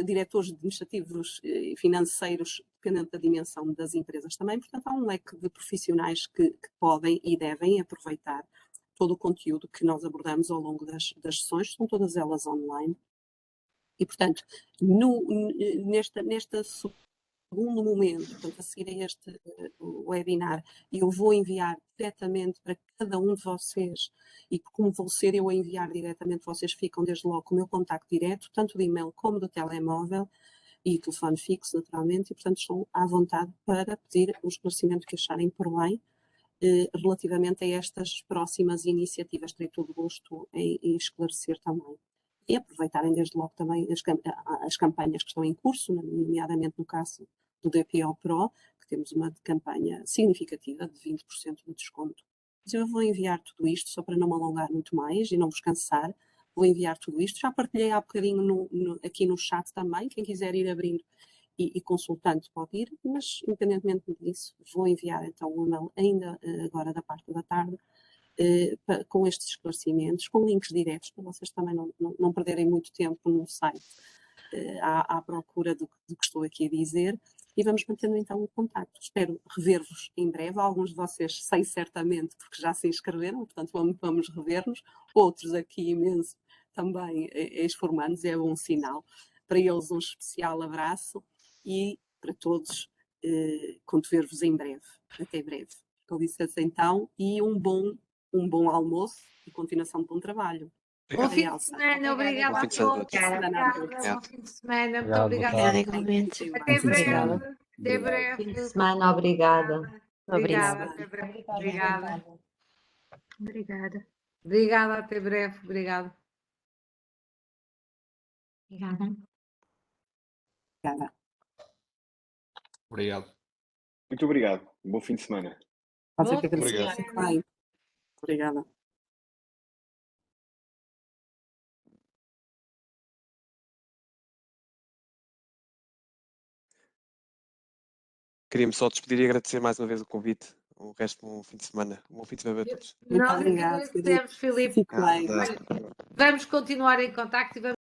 Speaker 7: diretores administrativos e financeiros dependente da dimensão das empresas também. Portanto, há um leque de profissionais que podem e devem aproveitar todo o conteúdo que nós abordamos ao longo das sessões, são todas elas online. E, portanto, nesta segundo momento, portanto, a seguir a este webinar, eu vou enviar diretamente para cada um de vocês, e como vou ser eu a enviar diretamente, vocês ficam desde logo com o meu contacto direto, tanto de e-mail como do telemóvel e telefone fixo, naturalmente, e, portanto, estão à vontade para pedir o esclarecimento que acharem por bem relativamente a estas próximas iniciativas. Terei todo o gosto em esclarecer também. E aproveitarem desde logo também as campanhas que estão em curso, nomeadamente no caso do DPO Pro, que temos uma campanha significativa de 20% de desconto. Mas eu vou enviar tudo isto, só para não me alongar muito mais e não vos cansar, vou enviar tudo isto. Já partilhei há bocadinho aqui no chat também, quem quiser ir abrindo e consultando pode ir, mas independentemente disso, vou enviar então o e-mail ainda agora da parte da tarde, com estes esclarecimentos, com links diretos, para vocês também não perderem muito tempo no site à procura do que estou aqui a dizer, e vamos mantendo então o contacto. Espero rever-vos em breve. Alguns de vocês sei certamente, porque já se inscreveram, portanto vamos rever-nos. Outros aqui imenso também ex-formandos, é um sinal. Para eles um especial abraço e para todos, conto ver-vos em breve. Até breve. Com licença então, e um bom almoço e continuação de bom trabalho.
Speaker 2: Bom fim de semana, obrigada a todos. Bom fim de semana, muito obrigada. Até breve. Até breve.
Speaker 8: Fim de semana, obrigada.
Speaker 2: Obrigada, até breve. Obrigada.
Speaker 5: Obrigada.
Speaker 2: Obrigada, até breve. Obrigada.
Speaker 8: Obrigada.
Speaker 7: Obrigada.
Speaker 9: Obrigado.
Speaker 10: Muito obrigado. Um bom fim de semana.
Speaker 7: Pode ser
Speaker 2: Bom
Speaker 7: que
Speaker 2: fim de
Speaker 7: agradeça.
Speaker 2: semana.
Speaker 7: Bem. Obrigada.
Speaker 4: Queria-me só despedir e agradecer mais uma vez o convite. O resto, um fim de semana. Um bom fim de semana a todos.
Speaker 7: Muito
Speaker 2: Nós
Speaker 7: obrigada.
Speaker 2: agradecemos, Filipe.
Speaker 7: Fique bem.
Speaker 2: Olha, vamos continuar em contacto e vamos